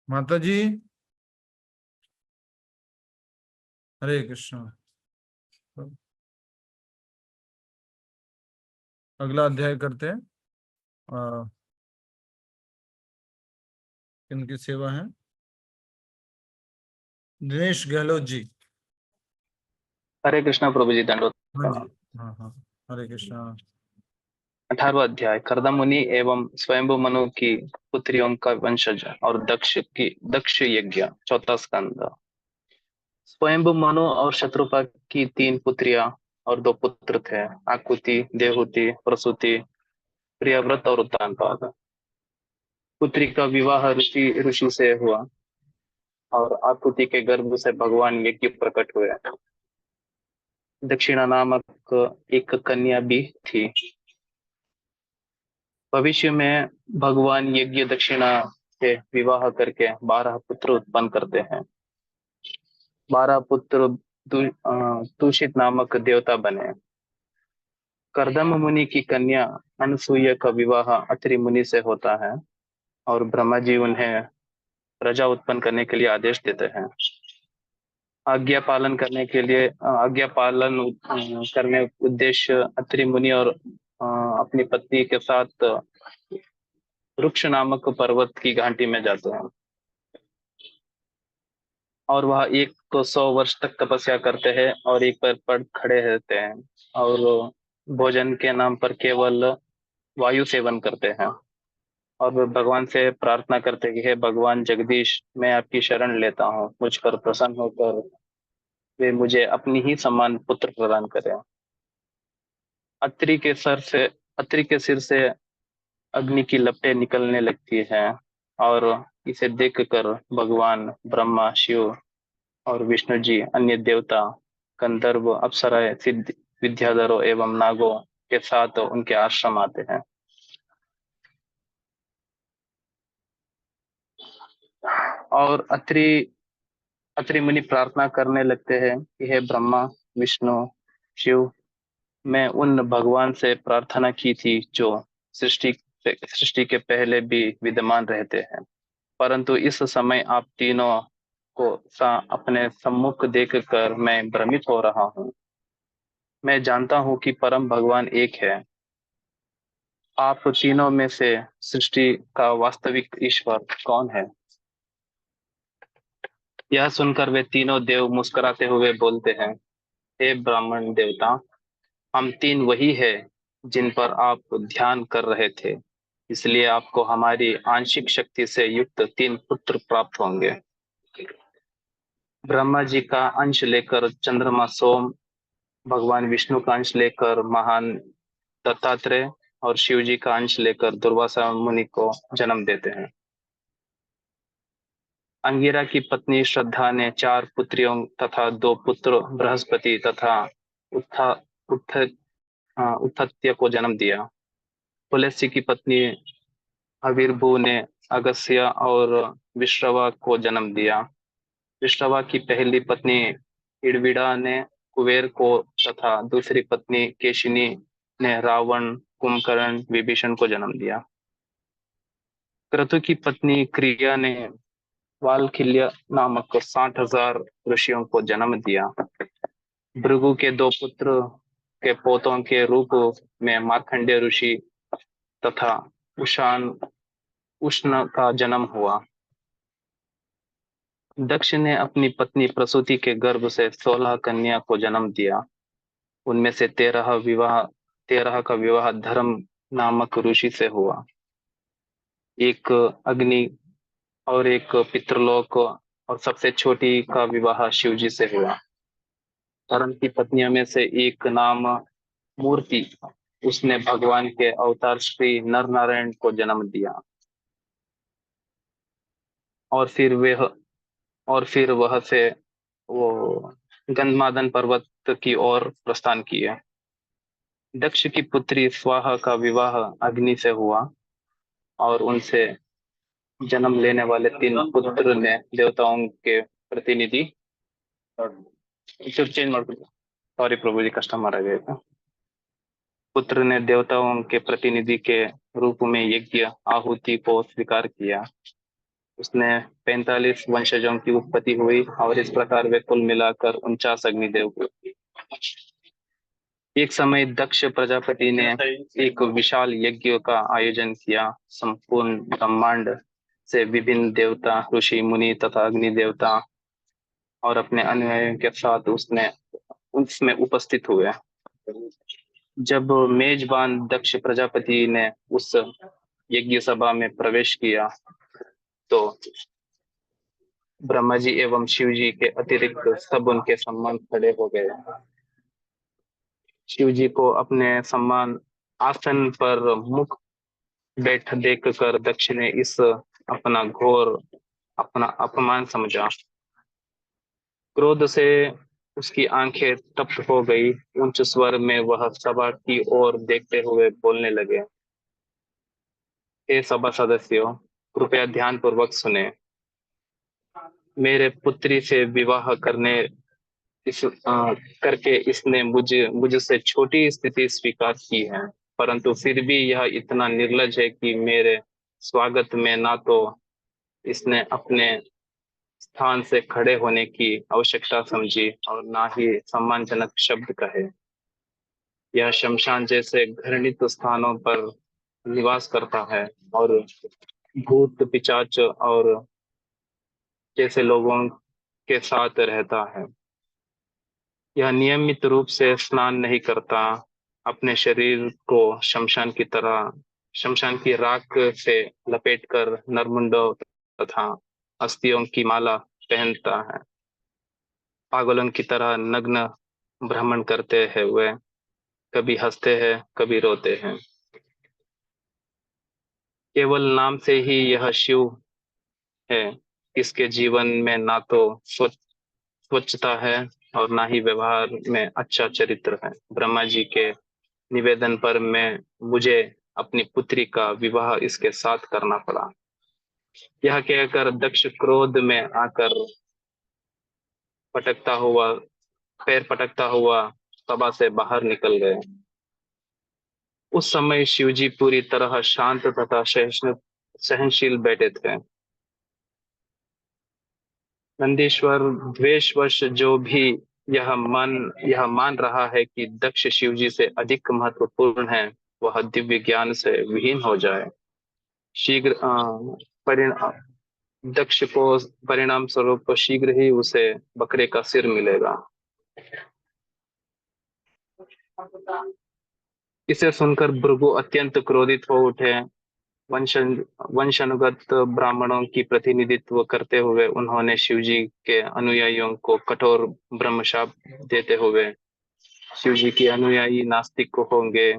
माता जी, हरे कृष्ण। अगला अध्याय करते हैं। किनकी सेवा है? दिनेश गहलोत जी। हरे कृष्णा प्रभु जी, दंडवत हाँ जी। प्रणाम। हाँ हाँ, हरे कृष्णा। 18वां अध्याय, करदम मुनि एवं स्वयंभु मनु की पुत्रियों का वंशज और दक्ष यज्ञ। चौथा स्कंद। स्वयंभु मनु और शत्रुपा की 3 पुत्रियां और 2 पुत्र थे, आकुति, देवहूति, प्रसूति, प्रियव्रत और उत्तानपाद। पुत्री का विवाह ऋषि से हुआ और आकुति के गर्भ से भगवान यज्ञ प्रकट हुए। दक्षिणा नामक एक कन्या भी थी। भविष्य में भगवान यज्ञ दक्षिणा से विवाह करके 12 पुत्र उत्पन्न करते हैं। 12 पुत्र दूषित नामक देवता बने। कर्दम मुनि की कन्या अनसुईया का विवाह अत्रि मुनि से होता है और ब्रह्मा जी उन्हें प्रजा उत्पन्न करने के लिए आदेश देते हैं। आज्ञा पालन करने के लिए करने उद्देश्य अत्रि मुनि और अपनी पत्नी के साथ वृक्ष नामक पर्वत की घाटी में जाते हैं और वह 100 वर्ष तक तपस्या करते हैं और एक पैर पर खड़े रहते हैं और भोजन के नाम पर केवल वायु सेवन करते हैं और वे भगवान से प्रार्थना करते हैं कि हे भगवान जगदीश, मैं आपकी शरण लेता हूँ, मुझ पर प्रसन्न होकर वे मुझे अपनी ही समान पुत्र प्रदान करें। अत्रि के सिर से अग्नि की लपटें निकलने लगती हैं और इसे देखकर भगवान ब्रह्मा, शिव और विष्णु जी, अन्य देवता, गंधर्व, अप्सराएं, सिद्ध विद्याधरों एवं नागों के साथ उनके आश्रम आते हैं और अत्रि मुनि प्रार्थना करने लगते हैं कि हे ब्रह्मा, विष्णु, शिव, मैं उन भगवान से प्रार्थना की थी जो सृष्टि के पहले भी विद्यमान रहते हैं, परंतु इस समय आप तीनों को अपने सम्मुख देखकर मैं भ्रमित हो रहा हूँ। मैं जानता हूँ कि परम भगवान एक है। आप तीनों में से सृष्टि का वास्तविक ईश्वर कौन है? यह सुनकर वे तीनों देव मुस्कुराते हुए बोलते हैं, हे ब्राह्मण देवता, हम 3 वही है जिन पर आप ध्यान कर रहे थे, इसलिए आपको हमारी आंशिक शक्ति से युक्त 3 पुत्र प्राप्त होंगे। ब्रह्मा जी का अंश लेकर चंद्रमा सोम, भगवान विष्णु का अंश लेकर महान दत्तात्रेय और शिव जी का अंश लेकर दुर्वासा मुनि को जन्म देते हैं। अंगिरा की पत्नी श्रद्धा ने 4 पुत्रियों तथा 2 पुत्र बृहस्पति तथा उत्था उत्थ उत्थत्य को जन्म दिया। पुलस्त्य की पत्नी हविर्भु ने अगस्त्य और विश्रवा को जन्म दिया। विश्रवा की पहली पत्नी इड़विड़ा ने कुबेर को तथा दूसरी पत्नी केशिनी ने रावण, कुंभकर्ण, विभीषण को जन्म दिया। क्रतु की पत्नी क्रिया ने वालखिल्य नामक 60,000 ऋषियों को जन्म दिया। भृगु के 2 पुत्र के पोतों के रूप में मार्कंडेय ऋषि तथा उष्ण का जन्म हुआ। दक्ष ने अपनी पत्नी प्रसूति के गर्भ से 16 कन्या को जन्म दिया। उनमें से 13 का विवाह धर्म नामक ऋषि से हुआ। एक अग्नि और एक पितृलोक और सबसे छोटी का विवाह शिवजी से हुआ। धर्म की पत्नियों में से एक नाम मूर्ति, उसने भगवान के अवतार श्री नर नारायण को जन्म दिया। और फिर वह से वो गंधमादन पर्वत की ओर प्रस्थान किए। दक्ष की पुत्री स्वाहा का विवाह अग्नि से हुआ और उनसे जन्म लेने वाले 3 पुत्र ने देवताओं के प्रतिनिधि सॉरी प्रभु जी कष्ट मारा गया। पुत्र ने देवताओं के प्रतिनिधि के रूप में यज्ञ आहुति को स्वीकार किया। उसने 45 वंशजों की उत्पत्ति हुई और इस प्रकार वे कुल मिलाकर 49 अग्निदेव हुए। एक समय दक्ष प्रजापति ने एक विशाल यज्ञ का आयोजन किया। संपूर्ण ब्रह्मांड से विभिन्न देवता, ऋषि, मुनि तथा अग्नि देवता और अपने अनुयायियों के साथ उसमें उपस्थित हुए। जब मेजबान दक्ष प्रजापति ने उस यज्ञ सभा में प्रवेश किया तो ब्रह्मा जी एवं शिव जी के अतिरिक्त सब उनके सम्मान खड़े हो गए। शिव जी को अपने सम्मान आसन पर मुख बैठ देखकर दक्ष ने अपना अपमान समझा। क्रोध से उसकी आंखें तप्त हो गई। उच्च स्वर में वह सभा की ओर देखते हुए बोलने लगे, हे सभा सदस्यों, कृपया ध्यान पूर्वक सुने। मेरे पुत्री से विवाह करके इसने मुझसे छोटी स्थिति स्वीकार की है, परंतु फिर भी यह इतना निर्लज है कि मेरे स्वागत में ना तो इसने अपने स्थान से खड़े होने की आवश्यकता समझी और ना ही सम्मानजनक शब्द कहे। यह शमशान जैसे घृणित स्थानों पर निवास करता है और भूत पिशाच और जैसे लोगों के साथ रहता है। यह नियमित रूप से स्नान नहीं करता, अपने शरीर को शमशान की राख से लपेटकर नरमुंडों तथा अस्थियों की माला पहनता है। पागलों की तरह नग्न भ्रमण करते हैं। वे कभी हंसते हैं, कभी रोते हैं। केवल नाम से ही यह शिव है। इसके जीवन में ना तो स्वच्छता है और ना ही व्यवहार में अच्छा चरित्र है। ब्रह्मा जी के निवेदन पर मुझे अपनी पुत्री का विवाह इसके साथ करना पड़ा। यह कहकर दक्ष क्रोध में आकर पैर पटकता हुआ सभा से बाहर निकल गए। उस समय शिवजी पूरी तरह शांत तथा सहनशील बैठे थे। नंदीश्वर द्वेषवश जो भी यह मान रहा है कि दक्ष शिवजी से अधिक महत्वपूर्ण है, वह दिव्य ज्ञान से विहीन हो जाए। दक्ष को परिणाम स्वरूप शीघ्र ही उसे बकरे का सिर मिलेगा। इसे सुनकर भृगु अत्यंत क्रोधित हो उठे। वंशानुगत ब्राह्मणों की प्रतिनिधित्व करते हुए उन्होंने शिवजी के अनुयायियों को कठोर ब्रह्मशाप देते हुए, शिवजी के अनुयायी नास्तिक होंगे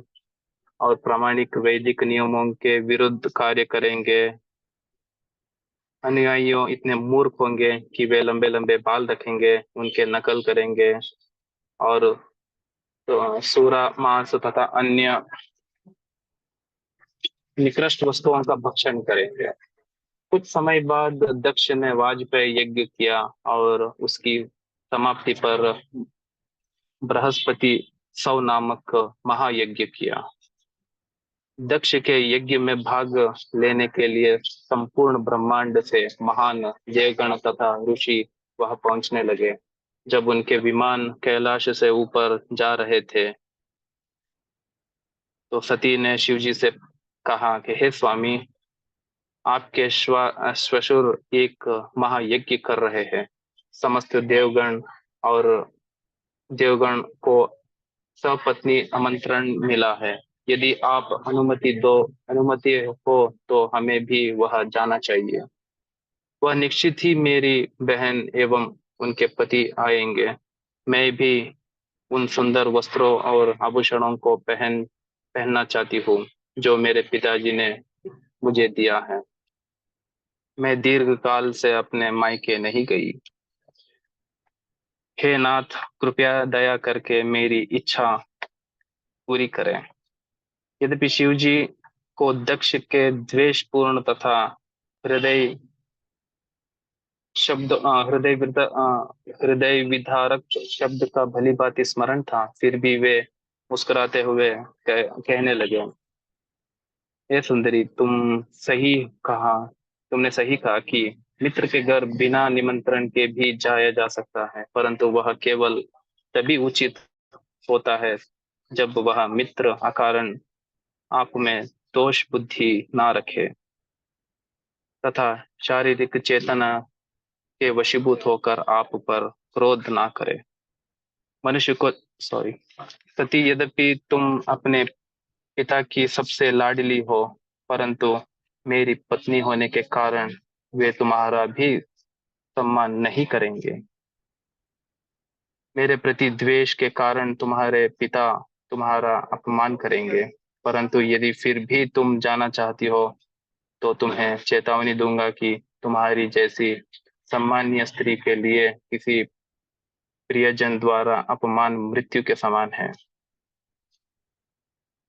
और प्रामाणिक वैदिक नियमों के विरुद्ध कार्य करेंगे। अनुयायियों इतने मूर्ख होंगे कि वे लंबे लंबे बाल रखेंगे, उनके नकल करेंगे और सूरा, मांस तथा अन्य निकृष्ट वस्तुओं का भक्षण करेंगे। कुछ समय बाद दक्ष ने वाजपेय यज्ञ किया और उसकी समाप्ति पर बृहस्पति सौ नामक महायज्ञ किया। दक्ष के यज्ञ में भाग लेने के लिए संपूर्ण ब्रह्मांड से महान देवगण तथा ऋषि वहां पहुंचने लगे। जब उनके विमान कैलाश से ऊपर जा रहे थे तो सती ने शिव जी से कहा कि हे स्वामी, आपके श्वशुर एक महायज्ञ कर रहे हैं। समस्त देवगण को सपत्नी आमंत्रण मिला है। यदि आप अनुमति हो तो हमें भी वह जाना चाहिए। वह निश्चित ही मेरी बहन एवं उनके पति आएंगे। मैं भी उन सुंदर वस्त्रों और आभूषणों को पहनना चाहती हूँ जो मेरे पिताजी ने मुझे दिया है। मैं दीर्घ काल से अपने मायके नहीं गई। हे नाथ, कृपया दया करके मेरी इच्छा पूरी करें। यद्यपि शिव जी को दक्ष के द्वेषपूर्ण तथा हृदय शब्द हृदय विदारक शब्द का भली भांति स्मरण था, फिर भी वे मुस्कुराते हुए कहने लगे, हे सुंदरी, तुमने सही कहा कि मित्र के घर बिना निमंत्रण के भी जाया जा सकता है, परंतु वह केवल तभी उचित होता है जब वह मित्र अकारण आप में दोष बुद्धि ना रखे तथा शारीरिक चेतना के वशीभूत होकर आप पर क्रोध ना करे। मनुष्य को सती, यद्यपि तुम अपने पिता की सबसे लाडली हो, परंतु मेरी पत्नी होने के कारण वे तुम्हारा भी सम्मान नहीं करेंगे। मेरे प्रति द्वेष के कारण तुम्हारे पिता तुम्हारा अपमान करेंगे, परंतु यदि फिर भी तुम जाना चाहती हो तो तुम्हें चेतावनी दूंगा कि तुम्हारी जैसी सम्मानीय स्त्री के लिए किसी प्रियजन द्वारा अपमान मृत्यु के समान है।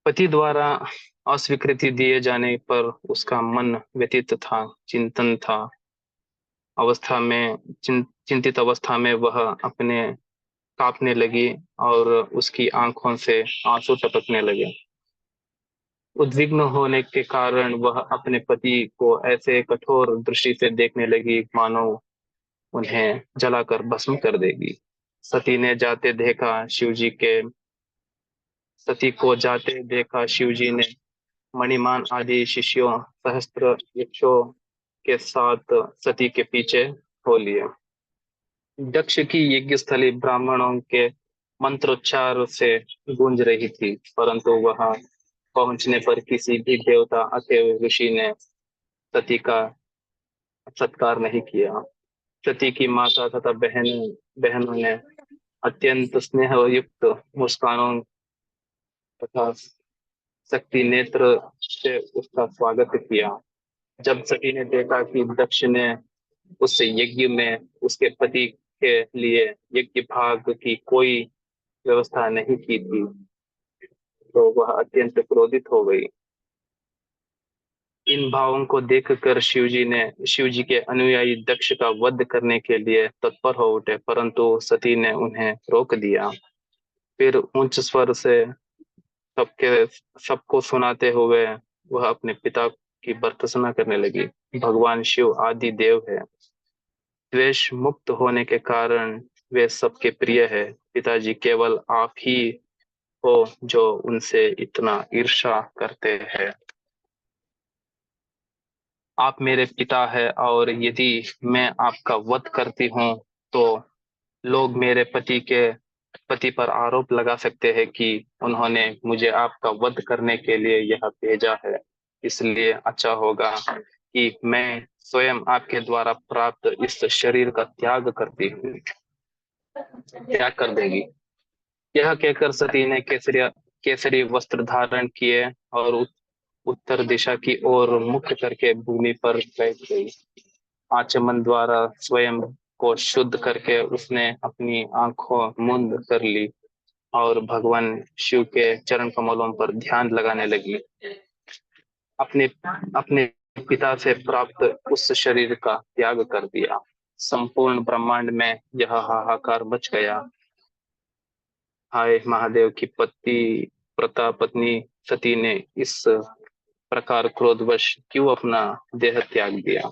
पति द्वारा अस्वीकृति दिए जाने पर उसका मन व्यतीत था, चिंतित अवस्था में वह अपने कांपने लगी और उसकी आंखों से आंसू टपकने लगे। उद्विग्न होने के कारण वह अपने पति को ऐसे कठोर दृष्टि से देखने लगी मानो उन्हें जलाकर भस्म कर देगी। सती को जाते देखा शिव जी ने मणिमान आदि शिष्यों सहस्त्र यक्षों के साथ सती के पीछे हो लिए। दक्ष की यज्ञ स्थली ब्राह्मणों के मंत्रोच्चार से गूंज रही थी, परंतु वहां पहुंचने पर किसी भी देवता अथवा ऋषि ने सती का सत्कार नहीं किया। सती की माता तथा बहनों ने अत्यंत स्नेह युक्त मुस्कानों तथा शक्ति नेत्र से उसका स्वागत किया। जब सती ने देखा कि दक्ष ने उस यज्ञ में उसके पति के लिए यज्ञ भाग की कोई व्यवस्था नहीं की थी तो वह अत्यंत क्रोधित हो गई। इन भावों को देखकर शिव जी के अनुयायी दक्ष का वध करने के लिए तत्पर हो उठे, परंतु सती ने उन्हें रोक दिया। फिर उच्च स्वर से सबको सुनाते हुए वह अपने पिता की भर्त्सना करने लगी। भगवान शिव आदि देव है, द्वेष मुक्त होने के कारण वे सबके प्रिय है। पिताजी केवल आप ही हो जो उनसे इतना ईर्ष्या करते हैं। आप मेरे पिता है और यदि मैं आपका वध करती हूँ तो लोग मेरे पति पर आरोप लगा सकते हैं कि उन्होंने मुझे आपका वध करने के लिए यह भेजा है। इसलिए अच्छा होगा कि मैं स्वयं आपके द्वारा प्राप्त इस शरीर का त्याग कर देगी। यह कहकर सती ने केसरी वस्त्र धारण किए और उत्तर दिशा की ओर मुख करके भूमि पर बैठ गई। आचमन द्वारा स्वयं को शुद्ध करके उसने अपनी आंखों मूंद कर ली और भगवान शिव के चरण कमलों पर ध्यान लगाने लगी। अपने पिता से प्राप्त उस शरीर का त्याग कर दिया। संपूर्ण ब्रह्मांड में यह हाहाकार मच गया। हाय महादेव की पति प्रतापत्नी सती ने इस प्रकार क्रोधवश क्यों अपना देह त्याग दिया।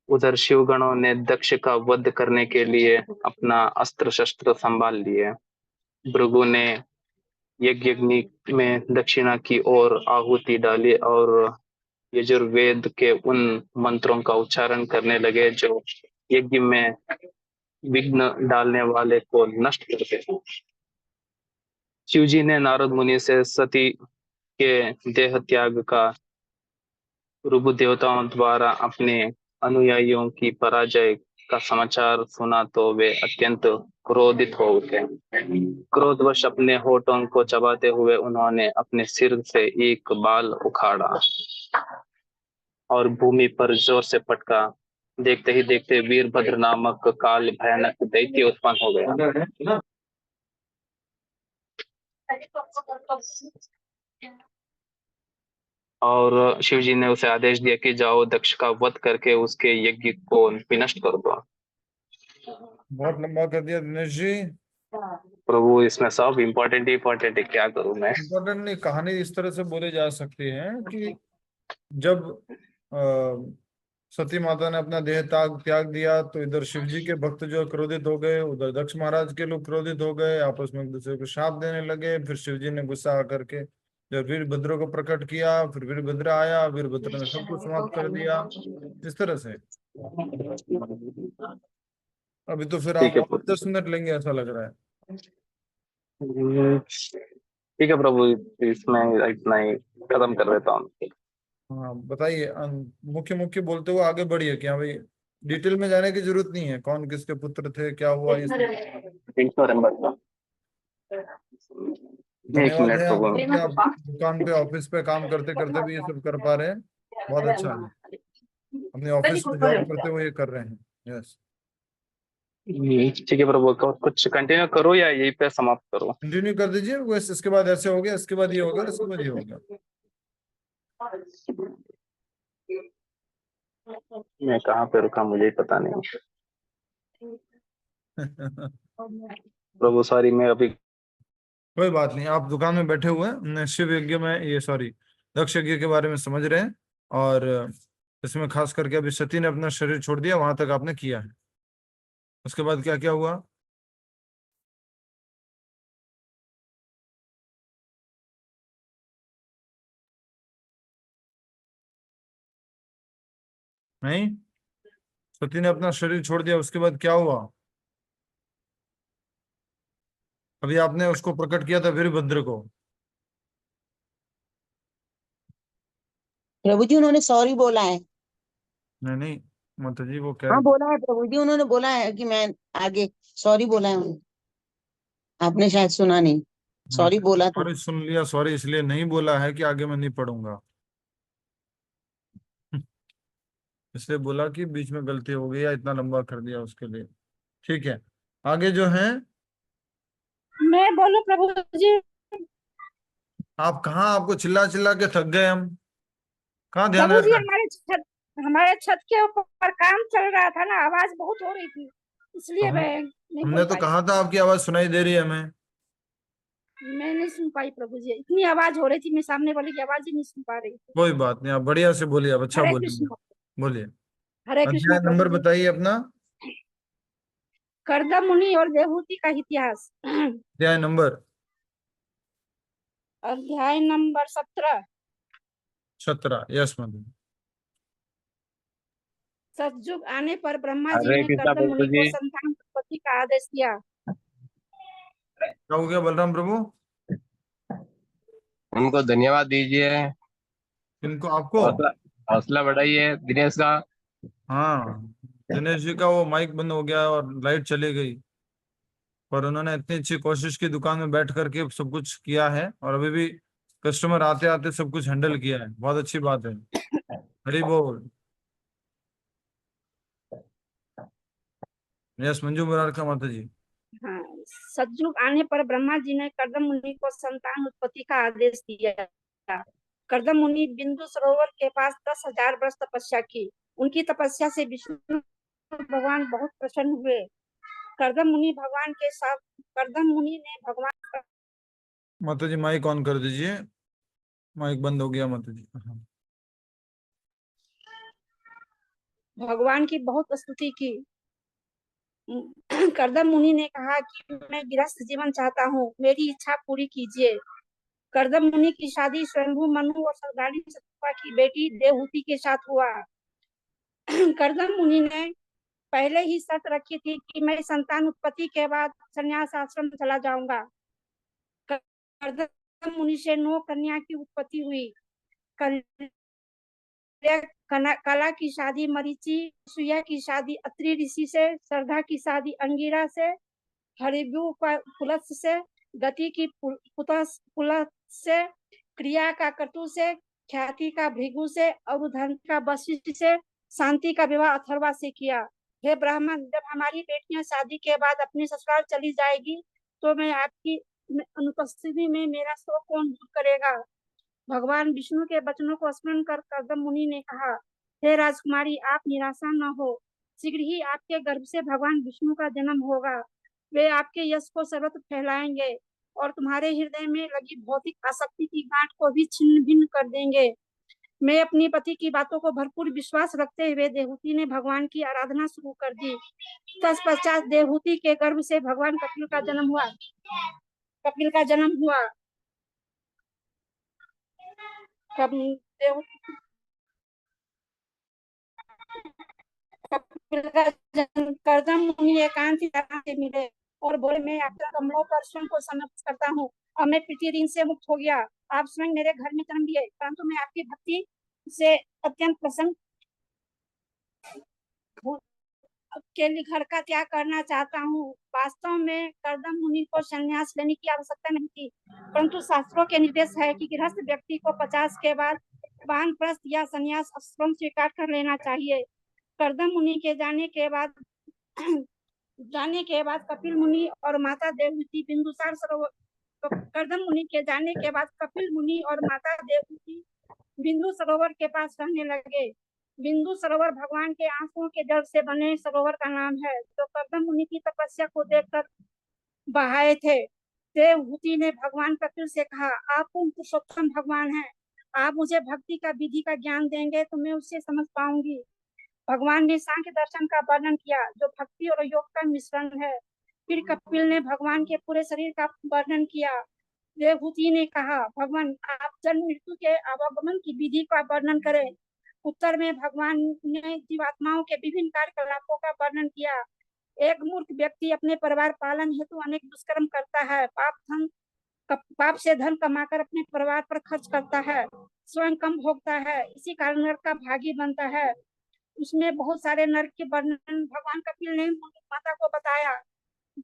उधर शिवगणों ने दक्ष का वध करने के लिए अपना अस्त्र शस्त्र संभाल लिए। भृगु ने यज्ञ में दक्षिणा की ओर आहुति डाली और यजुर्वेद के उन मंत्रों का उच्चारण करने लगे जो यज्ञ में विघ्न डालने वाले को नष्ट करते हैं। शिवजी ने नारद मुनि से सती के देह त्याग का ऋभु देवताओं द्वारा अपने अनुयायियों की पराजय का समाचार सुना तो वे अत्यंत क्रोधित हो उठे। क्रोधवश अपने होठों को चबाते हुए उन्होंने अपने सिर से एक बाल उखाड़ा और भूमि पर जोर से पटका। देखते ही देखते वीरभद्र नामक काल भयानक दैत्य उत्पन्न हो गया और शिवजी ने उसे आदेश दिया कि जाओ दक्ष का वध करके उसके यज्ञ को विनष्ट कर दो। बहुत लंबा कर दिया दिनेश जी। प्रभु इसमें सब इम्पोर्टेंट है, क्या करूं मैं। इम्पोर्टेंट नहीं, कहानी इस तरह से बोले जा सकती है कि जब सती माता ने अपना देह त्याग दिया तो इधर शिवजी के भक्त जो क्रोधित हो गए, उधर दक्ष महाराज के लोग क्रोधित हो गए, आपस में एक दूसरे को शाप देने लगे। फिर शिवजी ने गुस्सा करके जब वीरभद्र को प्रकट किया, फिर वीरभद्र आया, वीरभद्र ने सबको समाप्त कर दिया। इस तरह से अभी तो फिर आप ठीक है और 10 मिनट लेंगे ऐसा लग रहा है। ठीक है प्रभु, इसमें इतना ही खत्म कर देता हूँ। हाँ बताइए, मुख्य मुख्य बोलते हुए आगे बढ़िए। क्या भाई डिटेल में जाने की जरूरत नहीं है, कौन किसके पुत्र थे, क्या हुआ, ये सब। एक धन्यवाद मिनट है प्रभु। आपको कि आप दुकान पे ऑफिस पे काम करते करते भी ये सब कर पा रहे हैं। बहुत अच्छा है, अपने ऑफिस पे जॉब करते हुए ये कर रहे हैं। यस, ठीक है प्रभु, कुछ कंटिन्यू करो या यहीं पे समाप्त करो। कंटिन्यू कर दीजिए। वैसे इसके बाद ऐसे हो गया, इसके बाद ये हो गया, इसके बाद ये हो गया। मैं कहाँ पे रुका मुझे ही पता नहीं। प्रभु सॉरी, मैं अभी कोई बात नहीं, आप दुकान में बैठे हुए हैं, शिव यज्ञ में ये सॉरी दक्ष यज्ञ के बारे में समझ रहे हैं। और इसमें खास करके अभी सती ने अपना शरीर छोड़ दिया, वहां तक आपने किया है। उसके बाद क्या क्या हुआ? नहीं, सती ने अपना शरीर छोड़ दिया, उसके बाद क्या हुआ? अभी आपने उसको प्रकट किया था वीरभद्र को। प्रभु जी उन्होंने सॉरी बोला है। नहीं नहीं माता जी, वो कह हाँ रहे बोला है प्रभु जी, उन्होंने बोला है कि मैं आगे सॉरी बोला है उन्होंने। आपने शायद सुना नहीं, सॉरी बोला था। सॉरी सुन लिया, सॉरी इसलिए नहीं बोला है कि आगे मैं नहीं पढ़ूंगा। इसलिए बोला कि बीच में गलती हो गई या इतना लंबा कर दिया उसके लिए। ठीक है, आगे जो है। मैं बोलूं प्रभु जी? आप कहाँ, आपको चिल्ला चिल्ला के थक गए हम, कहाँ ध्यान प्रभु जी रहता है? हमारे छत के ऊपर काम चल रहा था ना, आवाज बहुत हो रही थी, इसलिए मैं नहीं हमने बोल तो पाई। कहा था आपकी आवाज सुनाई दे रही है हमें। मैं नहीं सुन पाई प्रभु जी, इतनी आवाज हो रही थी, मैं सामने वाले की आवाज ही नहीं सुन पा रही थी। कोई बात नहीं, आप बढ़िया से बोलिए, आप अच्छा हरे बोलिए, कृष्ण। बोलिए। हरे कृष्ण अध्याय प्रभु नंबर जी। बताइए अपना। कर्दम मुनि और देवहूति का इतिहास। अध्याय नंबर अध्याय नंबर 17। 17। Yes madam. सतयुग आने पर ब्रह्मा जी हरे ने कृष्णा कर्दम प्रभु मुनि को जी। संतान उत्पत्ति का आदेश दिया। क्या हो गया बलराम प्रभु? उनको धन्यवाद दीजिए, इनको, आपको? हौसला हौसला बढ़ाइए दिनेश का। हाँ, दिनेश जी का वो माइक बंद हो गया और लाइट चली गई, पर उन्होंने इतनी अच्छी कोशिश की, दुकान में बैठ करके सब कुछ किया है और अभी भी कस्टमर आते आते सब कुछ हैंडल किया है। बहुत अच्छी बात है, हरी बोल। यस मंजू मुरार का माता जी। हाँ, सतयुग आने पर ब्रह्मा जी ने कर्दम मुनि को संतान उत्पत्ति का आदेश दिया। कर्दम मुनि बिंदु सरोवर के पास 10,000 वर्ष तपस्या की। उनकी तपस्या से विष्णु भगवान बहुत प्रसन्न हुए। कर्दम मुनि ने भगवान माता जी माइक ऑन कर दीजिए, माइक बंद हो गया माता जी। हाँ। भगवान की बहुत स्तुति की। कर्दम मुनि ने कहा कि मैं गृहस्थ जीवन चाहता हूँ, मेरी इच्छा पूरी कीजिए। कर्दम मुनि की शादी स्वयंभू मनु और सरदारी सतपा की बेटी देवहूति के साथ हुआ। कर्दम मुनि ने पहले ही शर्त रखी थी कि मैं संतान उत्पत्ति के बाद संन्यास आश्रम चला जाऊंगा। कर्दम मुनि से 9 कन्या की उत्पत्ति हुई। कला की शादी मरीचि, सुया की शादी अत्रि ऋषि से, श्रद्धा की शादी अंगिरा से, हरिभु पुलत्स से, गति की पुलत्स से, क्रिया का कटु से, ख्याति का भृगु से और धन का वशिष्ठ से, शांति का विवाह अथर्वा से किया। हे ब्राह्मण, जब हमारी बेटियां शादी के बाद अपने ससुराल चली जाएगी तो मैं आपकी अनुपस्थिति में मेरा शोक कौन दूर करेगा। भगवान विष्णु के वचनों को स्मरण कर कर्दम मुनि ने कहा, हे राजकुमारी, आप निराशा न हो, शीघ्र ही आपके गर्भ से भगवान विष्णु का जन्म होगा। वे आपके यश को सर्वत्र फैलाएंगे और तुम्हारे हृदय में लगी भौतिक आसक्ति की गांठ को भी छिन्न भिन्न कर देंगे। मैं अपनी पति की बातों को भरपूर विश्वास रखते हुए देवहूति ने भगवान की आराधना शुरू कर दी। तत्पश्चात देवहूति के गर्भ से भगवान कपिल का जन्म हुआ। कपिल का जन्म हुआ। कर्दम मुनि एकांत से मिले और बोले, मैं आपके कमलों पर स्वयं को समर्पित करता हूँ। अब मैं पृथ्वी ऋण से मुक्त हो गया। आप स्वयं मेरे घर में जन्म लिए, परंतु मैं आपकी भक्ति से अत्यंत प्रसन्न के लिए घर का त्याग करना चाहता हूँ। वास्तव में कर्दम मुनि को संन्यास लेने की आवश्यकता नहीं थी, परंतु शास्त्रों के निर्देश है कि गृहस्थ व्यक्ति को 50 के बाद वानप्रस्थ या संन्यास आश्रम स्वीकार कर लेना चाहिए। कर्दम मुनि के जाने के बाद कपिल मुनि और माता देवहूति बिंदुसार सरोवर कर्दम मुनि के जाने के बाद कपिल मुनि और माता देवहूति बिंदु सरोवर के पास रहने लगे। बिंदु सरोवर भगवान के आंसुओं के जल से बने सरोवर का नाम है, जो कर्दम मुनि की तपस्या को देखकर बहाए थे। देवहूति ने भगवान कपिल से कहा, आप पुरुषोत्तम भगवान हैं, आप मुझे भक्ति का विधि का ज्ञान देंगे तो मैं उससे समझ पाऊंगी। भगवान ने सांख्य दर्शन का वर्णन किया, जो भक्ति और योग का मिश्रण है। फिर कपिल ने भगवान के पूरे शरीर का वर्णन किया। देवहूति ने कहा, भगवान, आप जन्म मृत्यु के आवागमन की विधि का वर्णन करें। उत्तर में भगवान ने जीवात्माओं के विभिन्न कार्यकलापों का वर्णन किया। एक मूर्ख व्यक्ति अपने परिवार पालन हेतु अनेक दुष्कर्म करता है, पाप से धन कमाकर अपने परिवार पर खर्च करता है, स्वयं कम भोगता है, इसी कारण नरक का भागी बनता है। उसमें बहुत सारे नरक के वर्णन भगवान कपिल ने माता को बताया।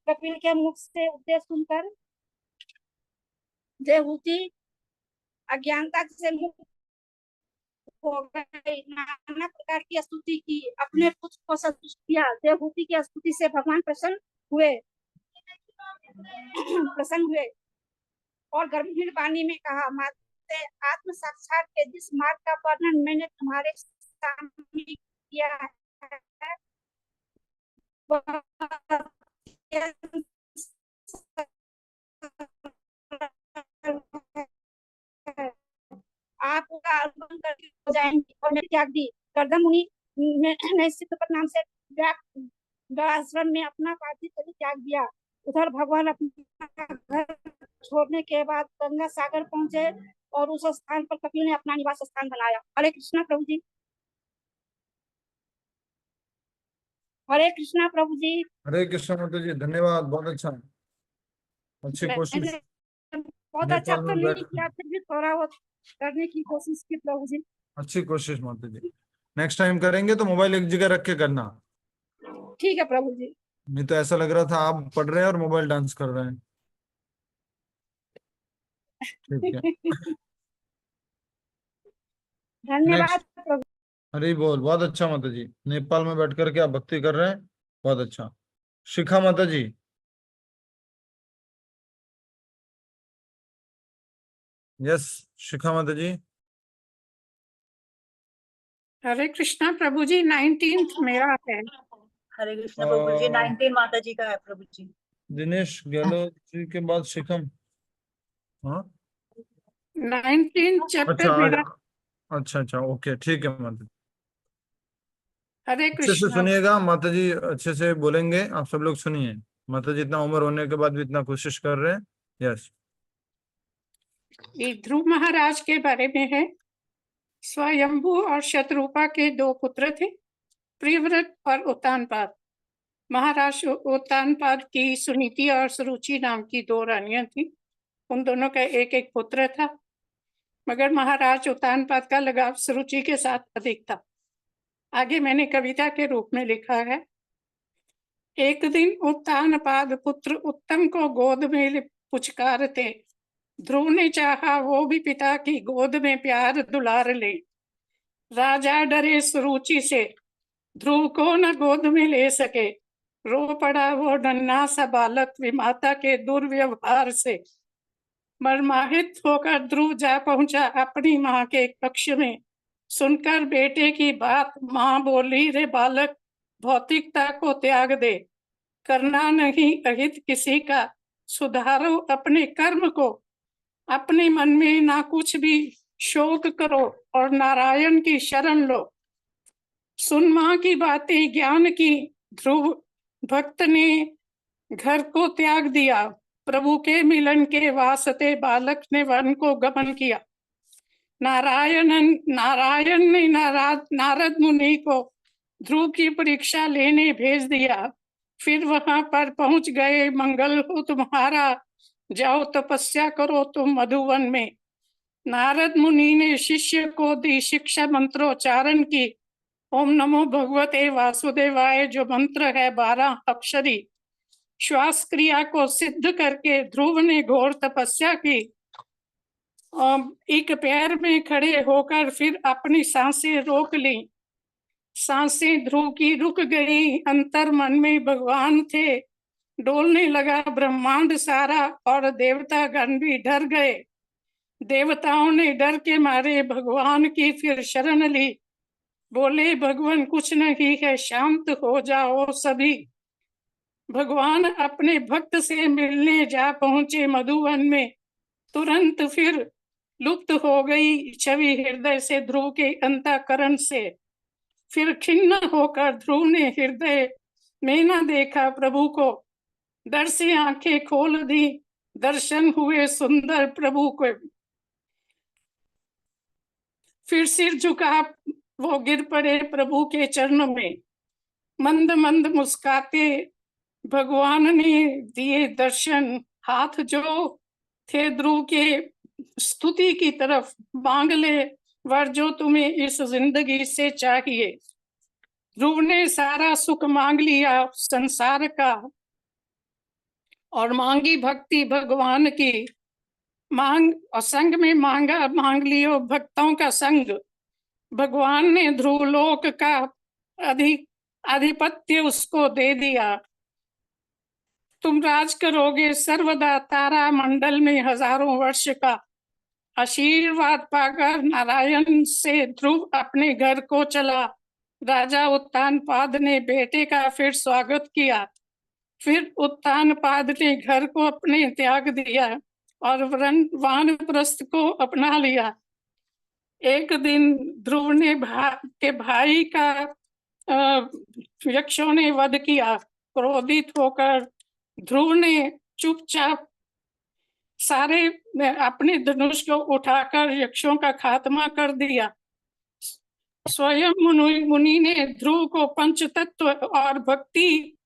कपिल के मुख से उपदेश सुनकर देवहूति अज्ञानता से मुक्त हो गई, नाना प्रकार की स्तुति की, अपने पुत्र को संतुष्ट किया। देवहूति की स्तुति से भगवान प्रसन्न हुए और गंभीर वाणी में कहा, माते, आत्म साक्षात के जिस मार्ग का वर्णन मैंने तुम्हारे सामने किया है आप उसका अवलंबन करके हो जाएंगे। और मैंने त्याग दी। कर्दम मुनि ने सिद्धपद नाम से आश्रम में अपना पार्थिव शरीर त्याग दिया। उधर भगवान अपना घर छोड़ने के बाद गंगा सागर पहुंचे और उस स्थान पर कपिल ने अपना निवास स्थान बनाया। हरे कृष्णा प्रभु जी। हरे कृष्णा प्रभु जी। हरे कृष्ण माता जी, धन्यवाद, बहुत अच्छा, अच्छी कोशिश। बहुत अच्छा नेपाल तो में नहीं बैठ किया, फिर भी थोड़ा बहुत करने की कोशिश की प्रभु जी। अच्छी कोशिश माता जी। नेक्स्ट टाइम करेंगे तो मोबाइल एक जगह रख के करना, ठीक है प्रभु जी। नहीं तो ऐसा लग रहा था आप पढ़ रहे हैं और मोबाइल डांस कर रहे हैं। ठीक है, धन्यवाद प्रभु। हरी बोल, बहुत अच्छा माता जी, नेपाल में बैठ करके आप भक्ति कर रहे हैं, बहुत अच्छा। शिखा माता जी। यस, शिखा माता जी। हरे कृष्णा प्रभु जी। 19th मेरा है। हरे कृष्णा प्रभु जी। 19 माता जी का है प्रभु जी। दिनेश गहलोत जी के बाद शिखम। हाँ 19 चैप्टर मेरा। अच्छा ओके ठीक है माता जी। हरे अच्छे से कृष्णा। सुनिएगा, माता जी अच्छे से बोलेंगे, आप सब लोग सुनिए। माता जी इतना उम्र होने के बाद भी इतना कोशिश कर रहे हैं। यस। ये ध्रुव महाराज के बारे में है। स्वयंभू और शतरूपा के 2 पुत्र थे, प्रियव्रत और उत्तानपाद। महाराज उत्तानपाद की सुनीति और सुरुचि नाम की 2 रानियां थी। उन दोनों का एक एक पुत्र था, मगर महाराज उत्तानपाद का लगाव सुरुचि के साथ अधिक था। आगे मैंने कविता के रूप में लिखा है। एक दिन उत्तानपाद पुत्र उत्तम को गोद में पुचकारते, ध्रुव ने चाहा वो भी पिता की गोद में प्यार दुलार ले। राजा डरे सुरुचि से, ध्रुव को न गोद में ले सके। रो पड़ा वो नन्हा सा बालक विमाता के दुर्व्यवहार से। मर्माहित होकर ध्रुव जा पहुंचा अपनी माँ के कक्ष में। सुनकर बेटे की बात माँ बोली, रे बालक भौतिकता को त्याग दे, करना नहीं अहित किसी का, सुधारो अपने कर्म को। अपने मन में ना कुछ भी शोक करो और नारायण की शरण लो। सुन माँ की बातें ज्ञान की, ध्रुव भक्त ने घर को त्याग दिया। प्रभु के मिलन के वास्ते बालक ने वन को गमन किया। नारायण ने नारद मुनि को ध्रुव की परीक्षा लेने भेज दिया। फिर वहां पर पहुंच गए। मंगल हो तुम्हारा, जाओ तपस्या करो तुम मधुवन में। नारद मुनि ने शिष्य को दी शिक्षा मंत्रोच्चारण की। ओम नमो भगवते वासुदेवाय जो मंत्र है 12 अक्षरी। श्वास क्रिया को सिद्ध करके ध्रुव ने घोर तपस्या की। एक पैर में खड़े होकर फिर अपनी सांसें रोक ली। सांसें ध्रुव की रुक गई। अंतर मन में भगवान थे। डोलने लगा ब्रह्मांड सारा और देवता गण भी डर गए। देवताओं ने डर के मारे भगवान की फिर शरण ली। बोले, भगवान कुछ नहीं है, शांत हो जाओ सभी। भगवान अपने भक्त से मिलने जा पहुंचे मधुवन में। तुरंत फिर लुप्त हो गई छवि हृदय से ध्रुव के अंतःकरण से। फिर खिन्न होकर ध्रुव ने हृदय में न देखा प्रभु को। डर से आंखें खोल दी, दर्शन हुए सुंदर प्रभु को। फिर सिर झुका वो गिर पड़े प्रभु के चरणों में। मंद मंद मुस्काते भगवान ने दिए दर्शन। हाथ जो थे ध्रुव के स्तुति की तरफ, मांग ले वर जो तुम्हें इस जिंदगी से चाहिए। ध्रुव ने सारा सुख मांग लिया संसार का और मांगी भक्ति भगवान की। मांग और संग में मांग लियो भक्तों का संग। भगवान ने ध्रुवलोक का आधिपत्य उसको दे दिया। तुम राज करोगे सर्वदा तारा मंडल में हजारों वर्ष का। आशीर्वाद पाकर नारायण से ध्रुव अपने घर को चला। राजा उत्तानपाद ने बेटे का फिर स्वागत किया। फिर उत्तानपाद ने घर को अपने त्याग दिया और वानप्रस्थ को अपना लिया। एक दिन ध्रुव ने भाई का यक्षों ने वध किया। क्रोधित होकर ध्रुव ने चुपचाप सारे अपने धनुष को उठाकर यक्षों का खात्मा कर दिया। स्वयं मुनि ने ध्रुव को पंचतत्व और भक्ति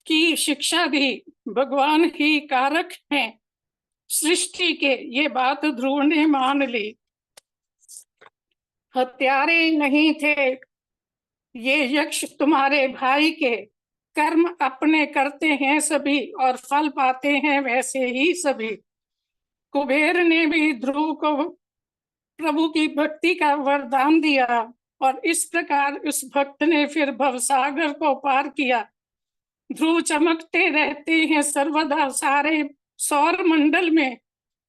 की शिक्षा दी। भगवान ही कारक हैं सृष्टि के, ये बात ध्रुव ने मान ली। हत्यारे नहीं थे ये यक्ष तुम्हारे भाई के। कर्म अपने करते हैं सभी और फल पाते हैं वैसे ही सभी। कुबेर ने भी ध्रुव को प्रभु की भक्ति का वरदान दिया और इस प्रकार उस भक्त ने फिर भवसागर को पार किया। ध्रुव चमकते रहते हैं सर्वदा सारे सौर मंडल में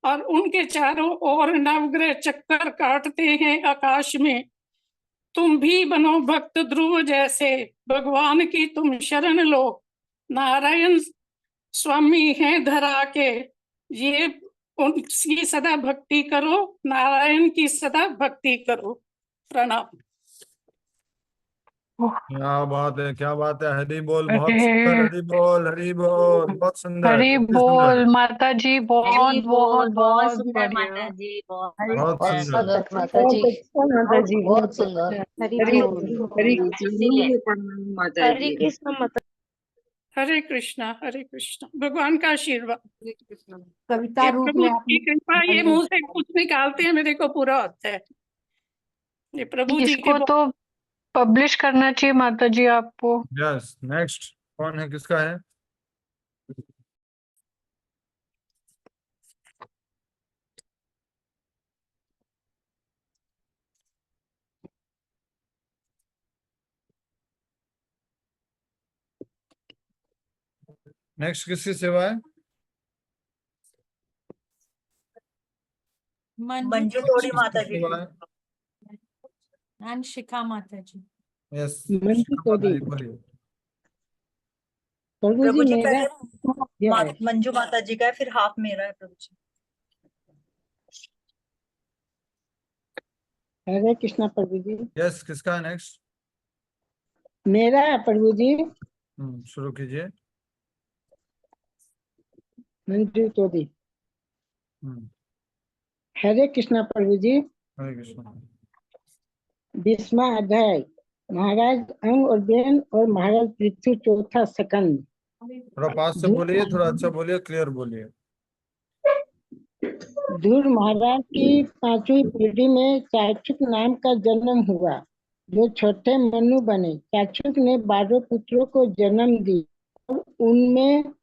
और उनके चारों ओर नवग्रह चक्कर काटते हैं आकाश में। तुम भी बनो भक्त ध्रुव जैसे, भगवान की तुम शरण लो। नारायण स्वामी हैं धरा के, ये उनकी सदा भक्ति करो, नारायण की सदा भक्ति करो। प्रणाम। क्या बात है, क्या बात है। हरि बोल, बहुत अरे सुंदर। हरि बोल, हरि बोल, बहुत सुंदर, हरि अति बोल सुंदर, माता जी, बहुत हरी बहुत बोल, बहुत बहुत सुंदर बढ़िया। माता जी, बहुत बहुत बहुत सुंदर। सुंदर माता जी, माता जी बहुत सुंदर। हरी हरि बोल। हरि इसीलिए माता हरे जी। कृष्ण माता। हरे कृष्णा, हरे कृष्णा। भगवान का आशीर्वाद, कविता ये रूप प्रभु में की आपने कृपा, ये मुंह से कुछ निकालते हैं मेरे को पूरा होता है। ये प्रभु जी की इसको तो पब्लिश करना चाहिए माता जी आपको। यस, नेक्स्ट कौन है, किसका है? नेक्स्ट किसकी सेवा है? मंजू तोड़ी माता जी सेवा की। है? शिखा माता जी। यस, मंजू तोड़ी। बोलिए। प्रभु प्रभु जी जी मेरा पहले मंजू माता जी का है, फिर हाफ मेरा है प्रभु जी। हरे कृष्णा प्रभु जी। यस, किसका है नेक्स्ट? मेरा है प्रभु जी। शुरू कीजिए। मंजू तोड़ी। हम्म, हरे कृष्णा प्रभु जी। हरे कृष्ण। 20वां अध्याय। महाराज अंग और बेन और महाराज पृथ्वी चौथा सकंद। थोड़ा पास से बोलिए, थोड़ा अच्छा बोलिए, क्लियर बोलिए। धूर महाराज की 5वीं पीढ़ी में चाक्षुक नाम का जन्म हुआ, जो छोटे मनु बने। चाक्षुक ने 12 पुत्रों को जन्म दिया। उनमें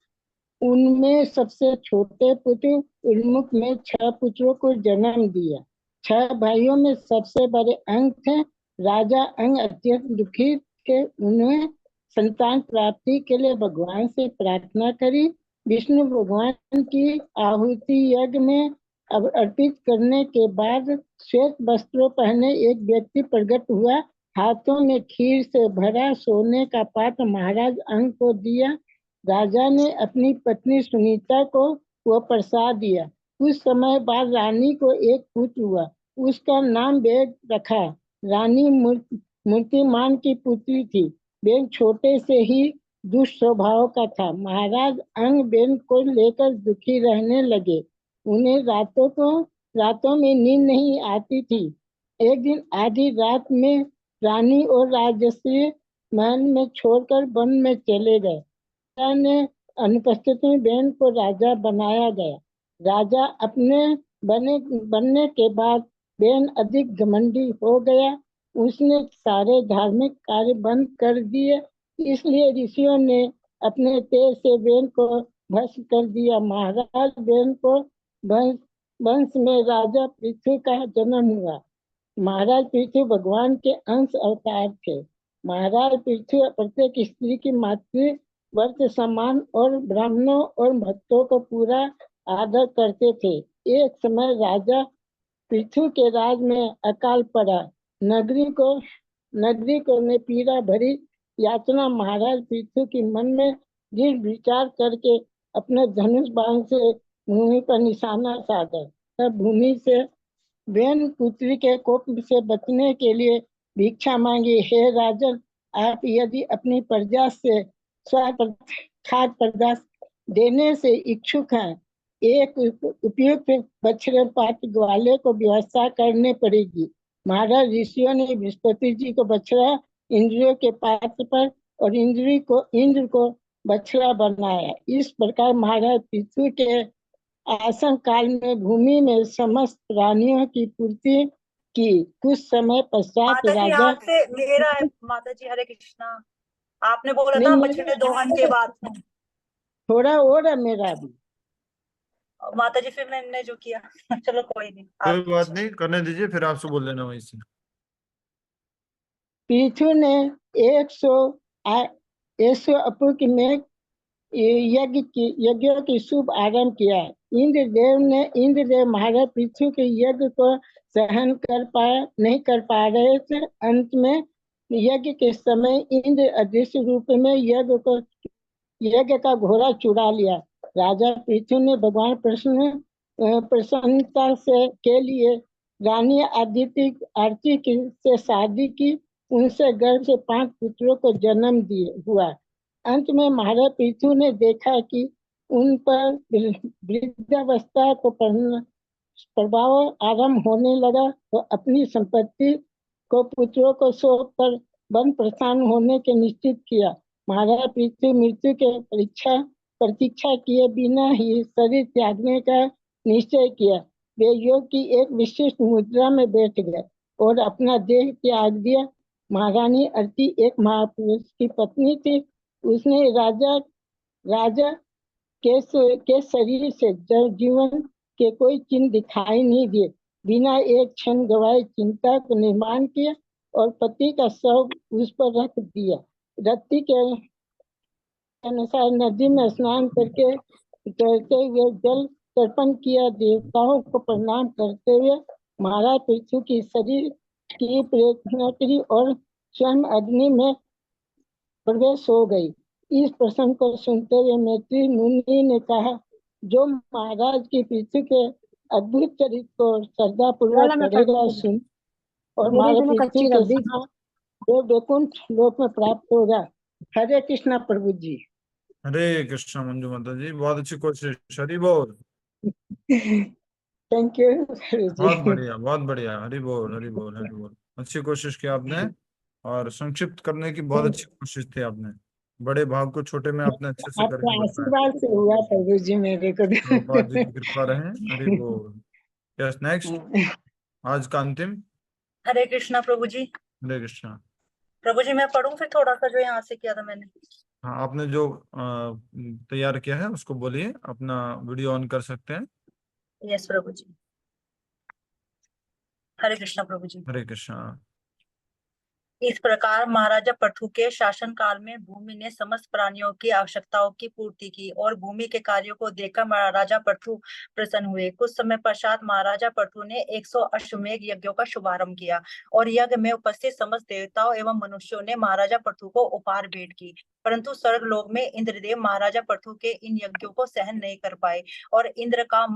उनमें सबसे छोटे पुत्र उन्मुख में 6 पुत्रों को जन्म दिया। 6 भाइयों में सबसे बड़े अंग थे। राजा अंग अत्यंत दुखी थे। उन्हें संतान प्राप्ति के लिए भगवान से प्रार्थना करी। विष्णु भगवान की आहुति यज्ञ में अब अर्पित करने के बाद श्वेत वस्त्रों पहने एक व्यक्ति प्रकट हुआ। हाथों में खीर से भरा सोने का पात्र महाराज अंग को दिया। राजा ने अपनी पत्नी सुनीता को वह प्रसाद दिया। कुछ समय बाद रानी को एक पुत्र हुआ। उसका नाम बेग रखा। रानी मूर्तिमान की पुत्री थी। बेन छोटे से ही दुष्ट स्वभाव का था। महाराज अंग बेन को लेकर दुखी रहने लगे। उन्हें रातों में नींद नहीं आती थी। एक दिन आधी रात में रानी और राजश्री महल में छोड़कर वन में चले गए। राजा ने अनुपस्थिति में बेन को राजा बनाया गया। राजा अपने बनने के बाद बेन अधिक घमंडी हो गया। उसने सारे धार्मिक कार्य बंद कर दिए। इसलिए ऋषियों ने अपने तेज से बेन को भस्म कर दिया। महाराज बेन को वंश में राजा पृथ्वी का जन्म हुआ। महाराज पृथ्वी भगवान के अंश अवतार थे। महाराज पृथ्वी प्रत्येक स्त्री की मातृ वर्त समान और ब्राह्मणों और भक्तों को पूरा आदर करते थे। एक समय राजा पृथ्वी के राज में अकाल पड़ा। नगरी को ने पीड़ा भरी यातना। महाराज पृथ्वी के मन में दृढ़ विचार करके अपने धनुष बाण से भूमि पर निशाना साधा। तब भूमि से बेन पुत्री के कोप से बचने के लिए भिक्षा मांगी। हे राजन, आप यदि अपनी प्रजा से खाद्य पदार्थ देने से इच्छुक हैं, एक उपयुक्त बछड़े पात्र ग्वाले को व्यवस्था करने पड़ेगी। महाराज ऋषियों ने बृहस्पति जी को बछड़ा, इंद्रियों के पात्र पर और इंद्र को बछड़ा बनाया। इस प्रकार महाराज पृथ्वी के आसन काल में भूमि में समस्त प्राणियों की पूर्ति की। कुछ समय पश्चात माता जी राजा आपसे मेरा है माता जी। हरे कृष्णा। आपने बोला नहीं, था मेरा बछड़े दोहन के बाद। थोड़ा और है मेरा भी। माता जी फिर मैंने जो किया चलो कोई नहीं, कोई आप बात नहीं, करने दीजिए, फिर आपसे बोल लेना वहीं से। पृथ्वी ने 100 अपूर्व में यज्ञों की शुभ आरंभ किया। इंद्रदेव महाराज पृथ्वी के यज्ञ को सहन नहीं कर पा रहे थे। अंत में यज्ञ के समय इंद्र अदृश्य रूप में यज्ञ का घोड़ा चुरा लिया। राजा पृथ्वी ने भगवान प्रसन्नता से के लिए रानी आरती से शादी की। उनसे गर्भ से 5 पुत्रों को जन्म हुआ। अंत में महाराज पृथु ने देखा कि उन पर वृद्धावस्था को प्रभाव आरंभ होने लगा, तो अपनी संपत्ति को पुत्रों को सौंप कर वन प्रस्थान होने के निश्चित किया। महाराज पृथु मृत्यु के प्रतीक्षा किए बिना ही शरीर त्यागने का निश्चय किया। वे योग की एक विशिष्ट मुद्रा में बैठ गए और अपना देह त्याग दिया। महारानी आरती एक महापुरुष की पत्नी थी। उसने राजा के शरीर से जीवन के कोई चिन्ह दिखाई नहीं दिए। बिना एक क्षण गवाए चिंता को निर्माण किया और पति का शव उस पर रख दिया। रत्ती के अनुसार नदी में स्नान करते हुए जल तर्पण किया। देवताओं को प्रणाम करते हुए महाराज पृथु की शरीर की प्रार्थना करी और स्वयं अग्नि में प्रवेश हो गई। इस प्रसंग को सुनते हुए मैत्री मुनि ने कहा, जो महाराज की पृथु के अद्भुत चरित्र को श्रद्धा पूर्वक पढ़ेगा सुन और महाराज पृथु के साथ वो वैकुंठ लोक में प्राप्त होगा। हरे कृष्णा प्रभु जी। हरे कृष्णा मंजू माता जी, बहुत अच्छी कोशिश। हरि बोल। थैंक यू गुरु बहुत जी। बढ़िया, बहुत बढ़िया। हरि बोल, हरि बोल, हरि बोल। अच्छी कोशिश की आपने और संक्षिप्त करने की बहुत अच्छी कोशिश थी आपने। बड़े भाव को छोटे में आपने अच्छे से आपके करके बताया। आशीर्वाद से हुआ प्रभु जी मेरे को। प्रभुपाद जी की कृपा रहे। हरि बोल। यस, नेक्स्ट, आज का अंतिम। हरे कृष्णा प्रभु जी। हरे कृष्णा। प्रभु जी मैं पढ़ूं फिर थोड़ा सा जो यहाँ से किया था मैंने। हाँ, आपने जो तैयार किया है उसको बोलिए। अपना वीडियो ऑन कर सकते हैं। यस प्रभु जी। हरे कृष्णा प्रभु जी। हरे कृष्णा। इस प्रकार महाराजा पृथु के शासन काल में भूमि ने समस्त प्राणियों की आवश्यकताओं की पूर्ति की और भूमि के कार्यों को देखकर महाराजा पृथु प्रसन्न हुए। कुछ समय पश्चात महाराजा पृथु ने 100 अश्वमेघ यज्ञों का शुभारंभ किया और यज्ञ में उपस्थित समस्त देवताओं एवं मनुष्यों ने महाराजा पृथु को उपहार भेंट की। परंतु स्वर्ग लोक में इंद्रदेव महाराजा पृथु के इन यज्ञों को सहन नहीं कर पाए और इंद्र का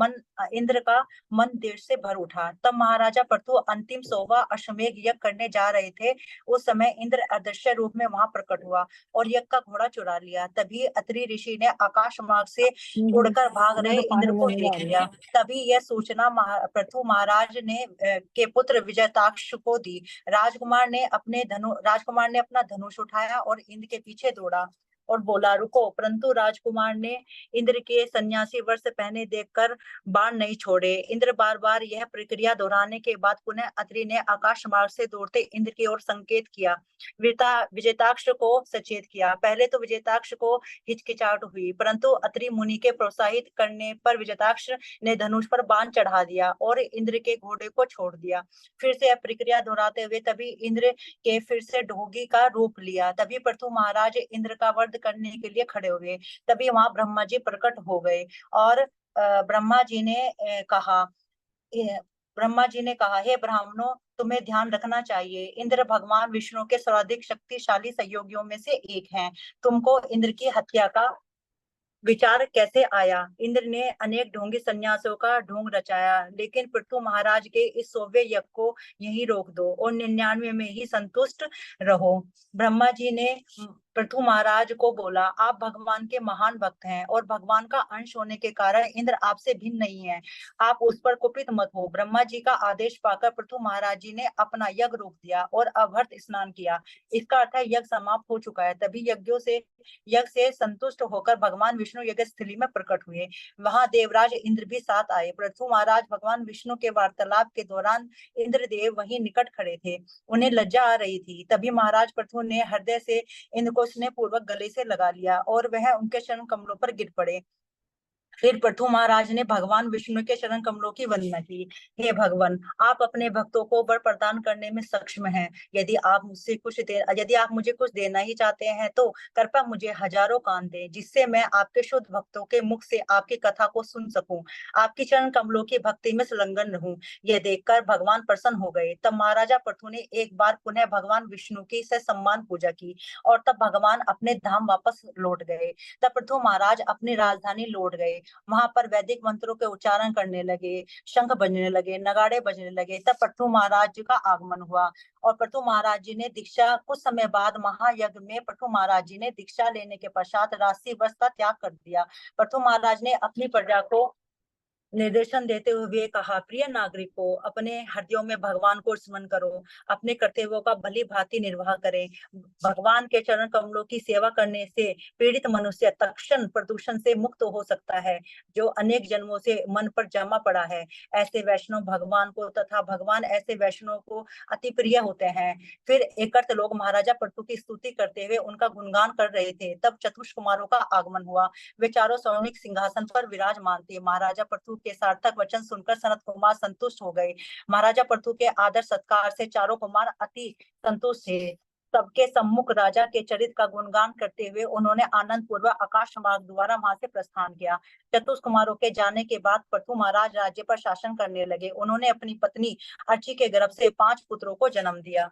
मन देश से भर उठा। तब महाराजा पृथु अंतिम 100वां अश्वमेघ यज्ञ करने जा रहे थे। उस समय इंद्र अदृश्य रूप में वहां प्रकट हुआ और यज्ञ का घोड़ा चुरा लिया। तभी अत्रि ऋषि ने आकाश मार्ग से उड़कर भाग रहे इंद्र को देख लिया। तभी यह सूचना पृथु महाराज ने के पुत्र विजयताक्ष को दी। राजकुमार ने अपना धनुष उठाया और इंद्र के पीछे दौड़ा और बोला, रुको। परंतु राजकुमार ने इंद्र के सन्यासी वस्त्र पहने देखकर बाण नहीं छोड़े। इंद्र बार बार यह प्रक्रिया दोहराने के बाद पुनः अत्रि ने आकाश मार्ग से दौड़ते इंद्र की ओर संकेत किया। विजयताक्ष को सचेत किया। पहले तो विजयताक्ष को हिचकिचाहट हुई, परंतु अत्रि मुनि के प्रोत्साहित करने पर विजयताक्ष ने धनुष पर बाण चढ़ा दिया और इंद्र के घोड़े को छोड़ दिया। फिर से यह प्रक्रिया दोहराते हुए तभी इंद्र के फिर से ढोंगी का रूप लिया। तभी पृथु महाराज इंद्र का वध करने के लिए खड़े हुए। तभी वहां ब्रह्मा जी प्रकट हो गए और ब्रह्मा जी ने कहा, हे ब्राह्मणों, तुम्हें ध्यान रखना चाहिए। इंद्र भगवान विष्णु के सर्वाधिक शक्तिशाली सहयोगियों में से एक हैं। तुमको इंद्र की हत्या का विचार कैसे आया? इंद्र ने अनेक ढोंगी सन्यासियों का ढोंग रचाया, लेकिन पृथु महाराज के इस 100वें यज्ञ को यहीं रोक दो और 99 में ही संतुष्ट रहो। ब्रह्मा जी ने पृथु महाराज को बोला, आप भगवान के महान भक्त हैं और भगवान का अंश होने के कारण इंद्र आपसे भिन्न नहीं है। आप उस पर कुपित मत हो। ब्रह्मा जी का आदेश पाकर पृथु महाराज जी ने अपना यज्ञ रोक दिया और अभ्यर्थ स्नान किया। इसका अर्थ है यज्ञ समाप्त हो चुका है। तभी यज्ञ से संतुष्ट होकर भगवान विष्णु यज्ञ स्थली में प्रकट हुए। वहां देवराज इंद्र भी साथ आए। पृथु महाराज भगवान विष्णु के वार्तालाप के दौरान इंद्रदेव वहीं निकट खड़े थे। उन्हें लज्जा आ रही थी। तभी महाराज पृथु ने हृदय से इंद्र को स्नेह पूर्वक गले से लगा लिया और वह उनके चरण कमलों पर गिर पड़े। फिर पृथु महाराज ने भगवान विष्णु के चरण कमलों की वंदना की। हे भगवान, आप अपने भक्तों को वर प्रदान करने में सक्षम हैं। यदि आप मुझे कुछ देना ही चाहते हैं तो कृपया मुझे हजारों कान दें, जिससे मैं आपके शुद्ध भक्तों के मुख से आपकी कथा को सुन सकूं, आपकी चरण कमलों की भक्ति में संलग्न रहूं। यह देखकर भगवान प्रसन्न हो गए। तब महाराजा पृथु ने एक बार पुनः भगवान विष्णु की सम्मान पूजा की और तब भगवान अपने धाम वापस लौट गए। तब पृथु महाराज अपनी राजधानी लौट गए। वहां पर वैदिक मंत्रों के उच्चारण करने लगे, शंख बजने लगे, नगाड़े बजने लगे। तब पृथु महाराज जी का आगमन हुआ और पृथु महाराज जी ने दीक्षा, कुछ समय बाद महायज्ञ में पृथु महाराज जी ने दीक्षा लेने के पश्चात राशि वस्त्र का त्याग कर दिया। पृथु महाराज ने अपनी प्रजा को निर्देशन देते हुए कहा, प्रिय नागरिकों, अपने हृदयों में भगवान को स्मरण करो, अपने कर्तव्यों का भली भांति निर्वाह करें। भगवान के चरण कमलों की सेवा करने से पीड़ित मनुष्य तत्क्षण प्रदूषण से मुक्त हो सकता है, जो अनेक जन्मों से मन पर जमा पड़ा है। ऐसे वैष्णव भगवान को तथा भगवान ऐसे वैष्णव को अति प्रिय होते हैं। फिर एकत्र लोग महाराजा पृथु की स्तुति करते हुए उनका गुणगान कर रहे थे। तब चतुष कुमारों का आगमन हुआ। वे चारों स्वर्णिक सिंहासन पर विराजमान थे। महाराजा पृथु के सार्थक वचन सुनकर सनत कुमार संतुष्ट हो गए। महाराजा पृथु के आदर सत्कार से चारों कुमार अति संतुष्ट थे। सबके सम्मुख राजा के चरित्र का गुणगान करते हुए उन्होंने आनंद पूर्वक आकाश मार्ग द्वारा वहां से प्रस्थान किया। चतुष कुमारों के जाने के बाद पृथु महाराज राज्य पर शासन करने लगे। उन्होंने अपनी पत्नी अर्ची के गर्भ से 5 पुत्रों को जन्म दिया।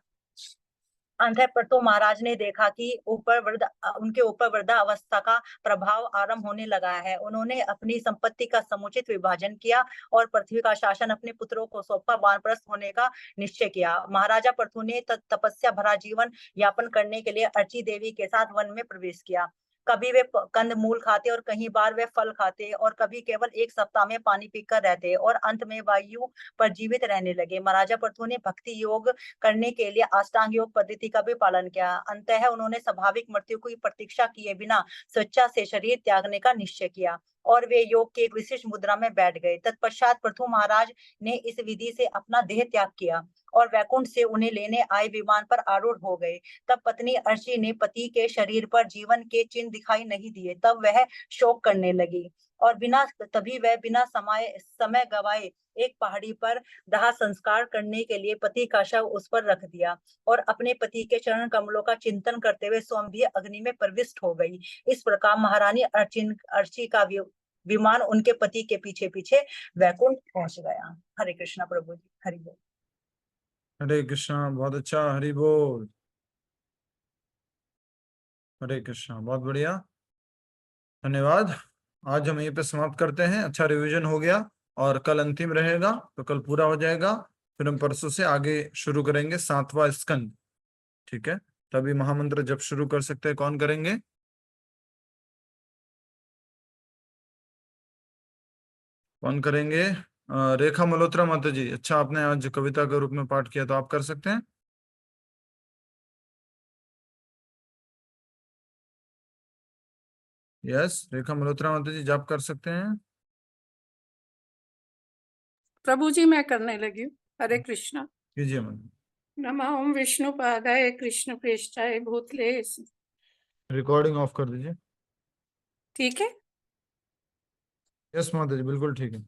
अंततः पृथु महाराज ने देखा कि उनके ऊपर वृद्धावस्था का प्रभाव आरंभ होने लगा है। उन्होंने अपनी संपत्ति का समुचित विभाजन किया और पृथ्वी का शासन अपने पुत्रों को सौंपकर वानप्रस्थ होने का निश्चय किया। महाराजा पृथु ने तपस्या भरा जीवन यापन करने के लिए अर्ची देवी के साथ वन में प्रवेश किया। कभी वे कंद मूल खाते और कहीं बार वे फल खाते और कभी केवल 1 सप्ताह में पानी पीकर रहते और अंत में वायु पर जीवित रहने लगे। महाराजा पृथु ने भक्ति योग करने के लिए अष्टांग योग पद्धति का भी पालन किया। अंततः उन्होंने स्वाभाविक मृत्यु की प्रतीक्षा किए बिना स्वेच्छा से शरीर त्यागने का निश्चय किया और वे योग की एक विशिष्ट मुद्रा में बैठ गए। तत्पश्चात पृथु महाराज ने इस विधि से अपना देह त्याग किया और वैकुंठ से उन्हें लेने आए विमान पर आरूढ़ हो गए। तब पत्नी अर्ची ने पति के शरीर पर जीवन के चिन्ह दिखाई नहीं दिए। तब वह शोक करने लगी और बिना समय गवाए एक पहाड़ी पर दाह संस्कार करने के लिए पति का शव उस पर रख दिया और अपने पति के चरण कमलों का चिंतन करते हुए स्वयं भी अग्नि में प्रविष्ट हो गई। इस प्रकार महारानी अर्ची का विमान उनके पति के पीछे पीछे वैकुंठ पहुंच गया। हरे कृष्णा प्रभु जी, हरि बोल। हरे कृष्णा, बहुत अच्छा, हरि बोल। हरे कृष्णा, बहुत बढ़िया, धन्यवाद। आज हम यहीं पे समाप्त करते हैं। अच्छा रिवीजन हो गया और कल अंतिम रहेगा, तो कल पूरा हो जाएगा। फिर हम परसों से आगे शुरू करेंगे 7वां स्कंद, ठीक है। तभी महामंत्र जब शुरू कर सकते हैं, कौन करेंगे? कौन करेंगे? रेखा मल्होत्रा माता जी, अच्छा आपने आज कविता के रूप में पाठ किया, तो आप कर सकते हैं। यस, रेखा मल्होत्रा माता जी, आप कर सकते हैं। प्रभु जी मैं करने लगी हूँ। हरे कृष्णा। कीजिए माता। नमः ओम विष्णु पादाय कृष्ण प्रेष्ठाय भूतले। रिकॉर्डिंग ऑफ कर दीजिए। ठीक है। यस माता जी, बिल्कुल ठीक है।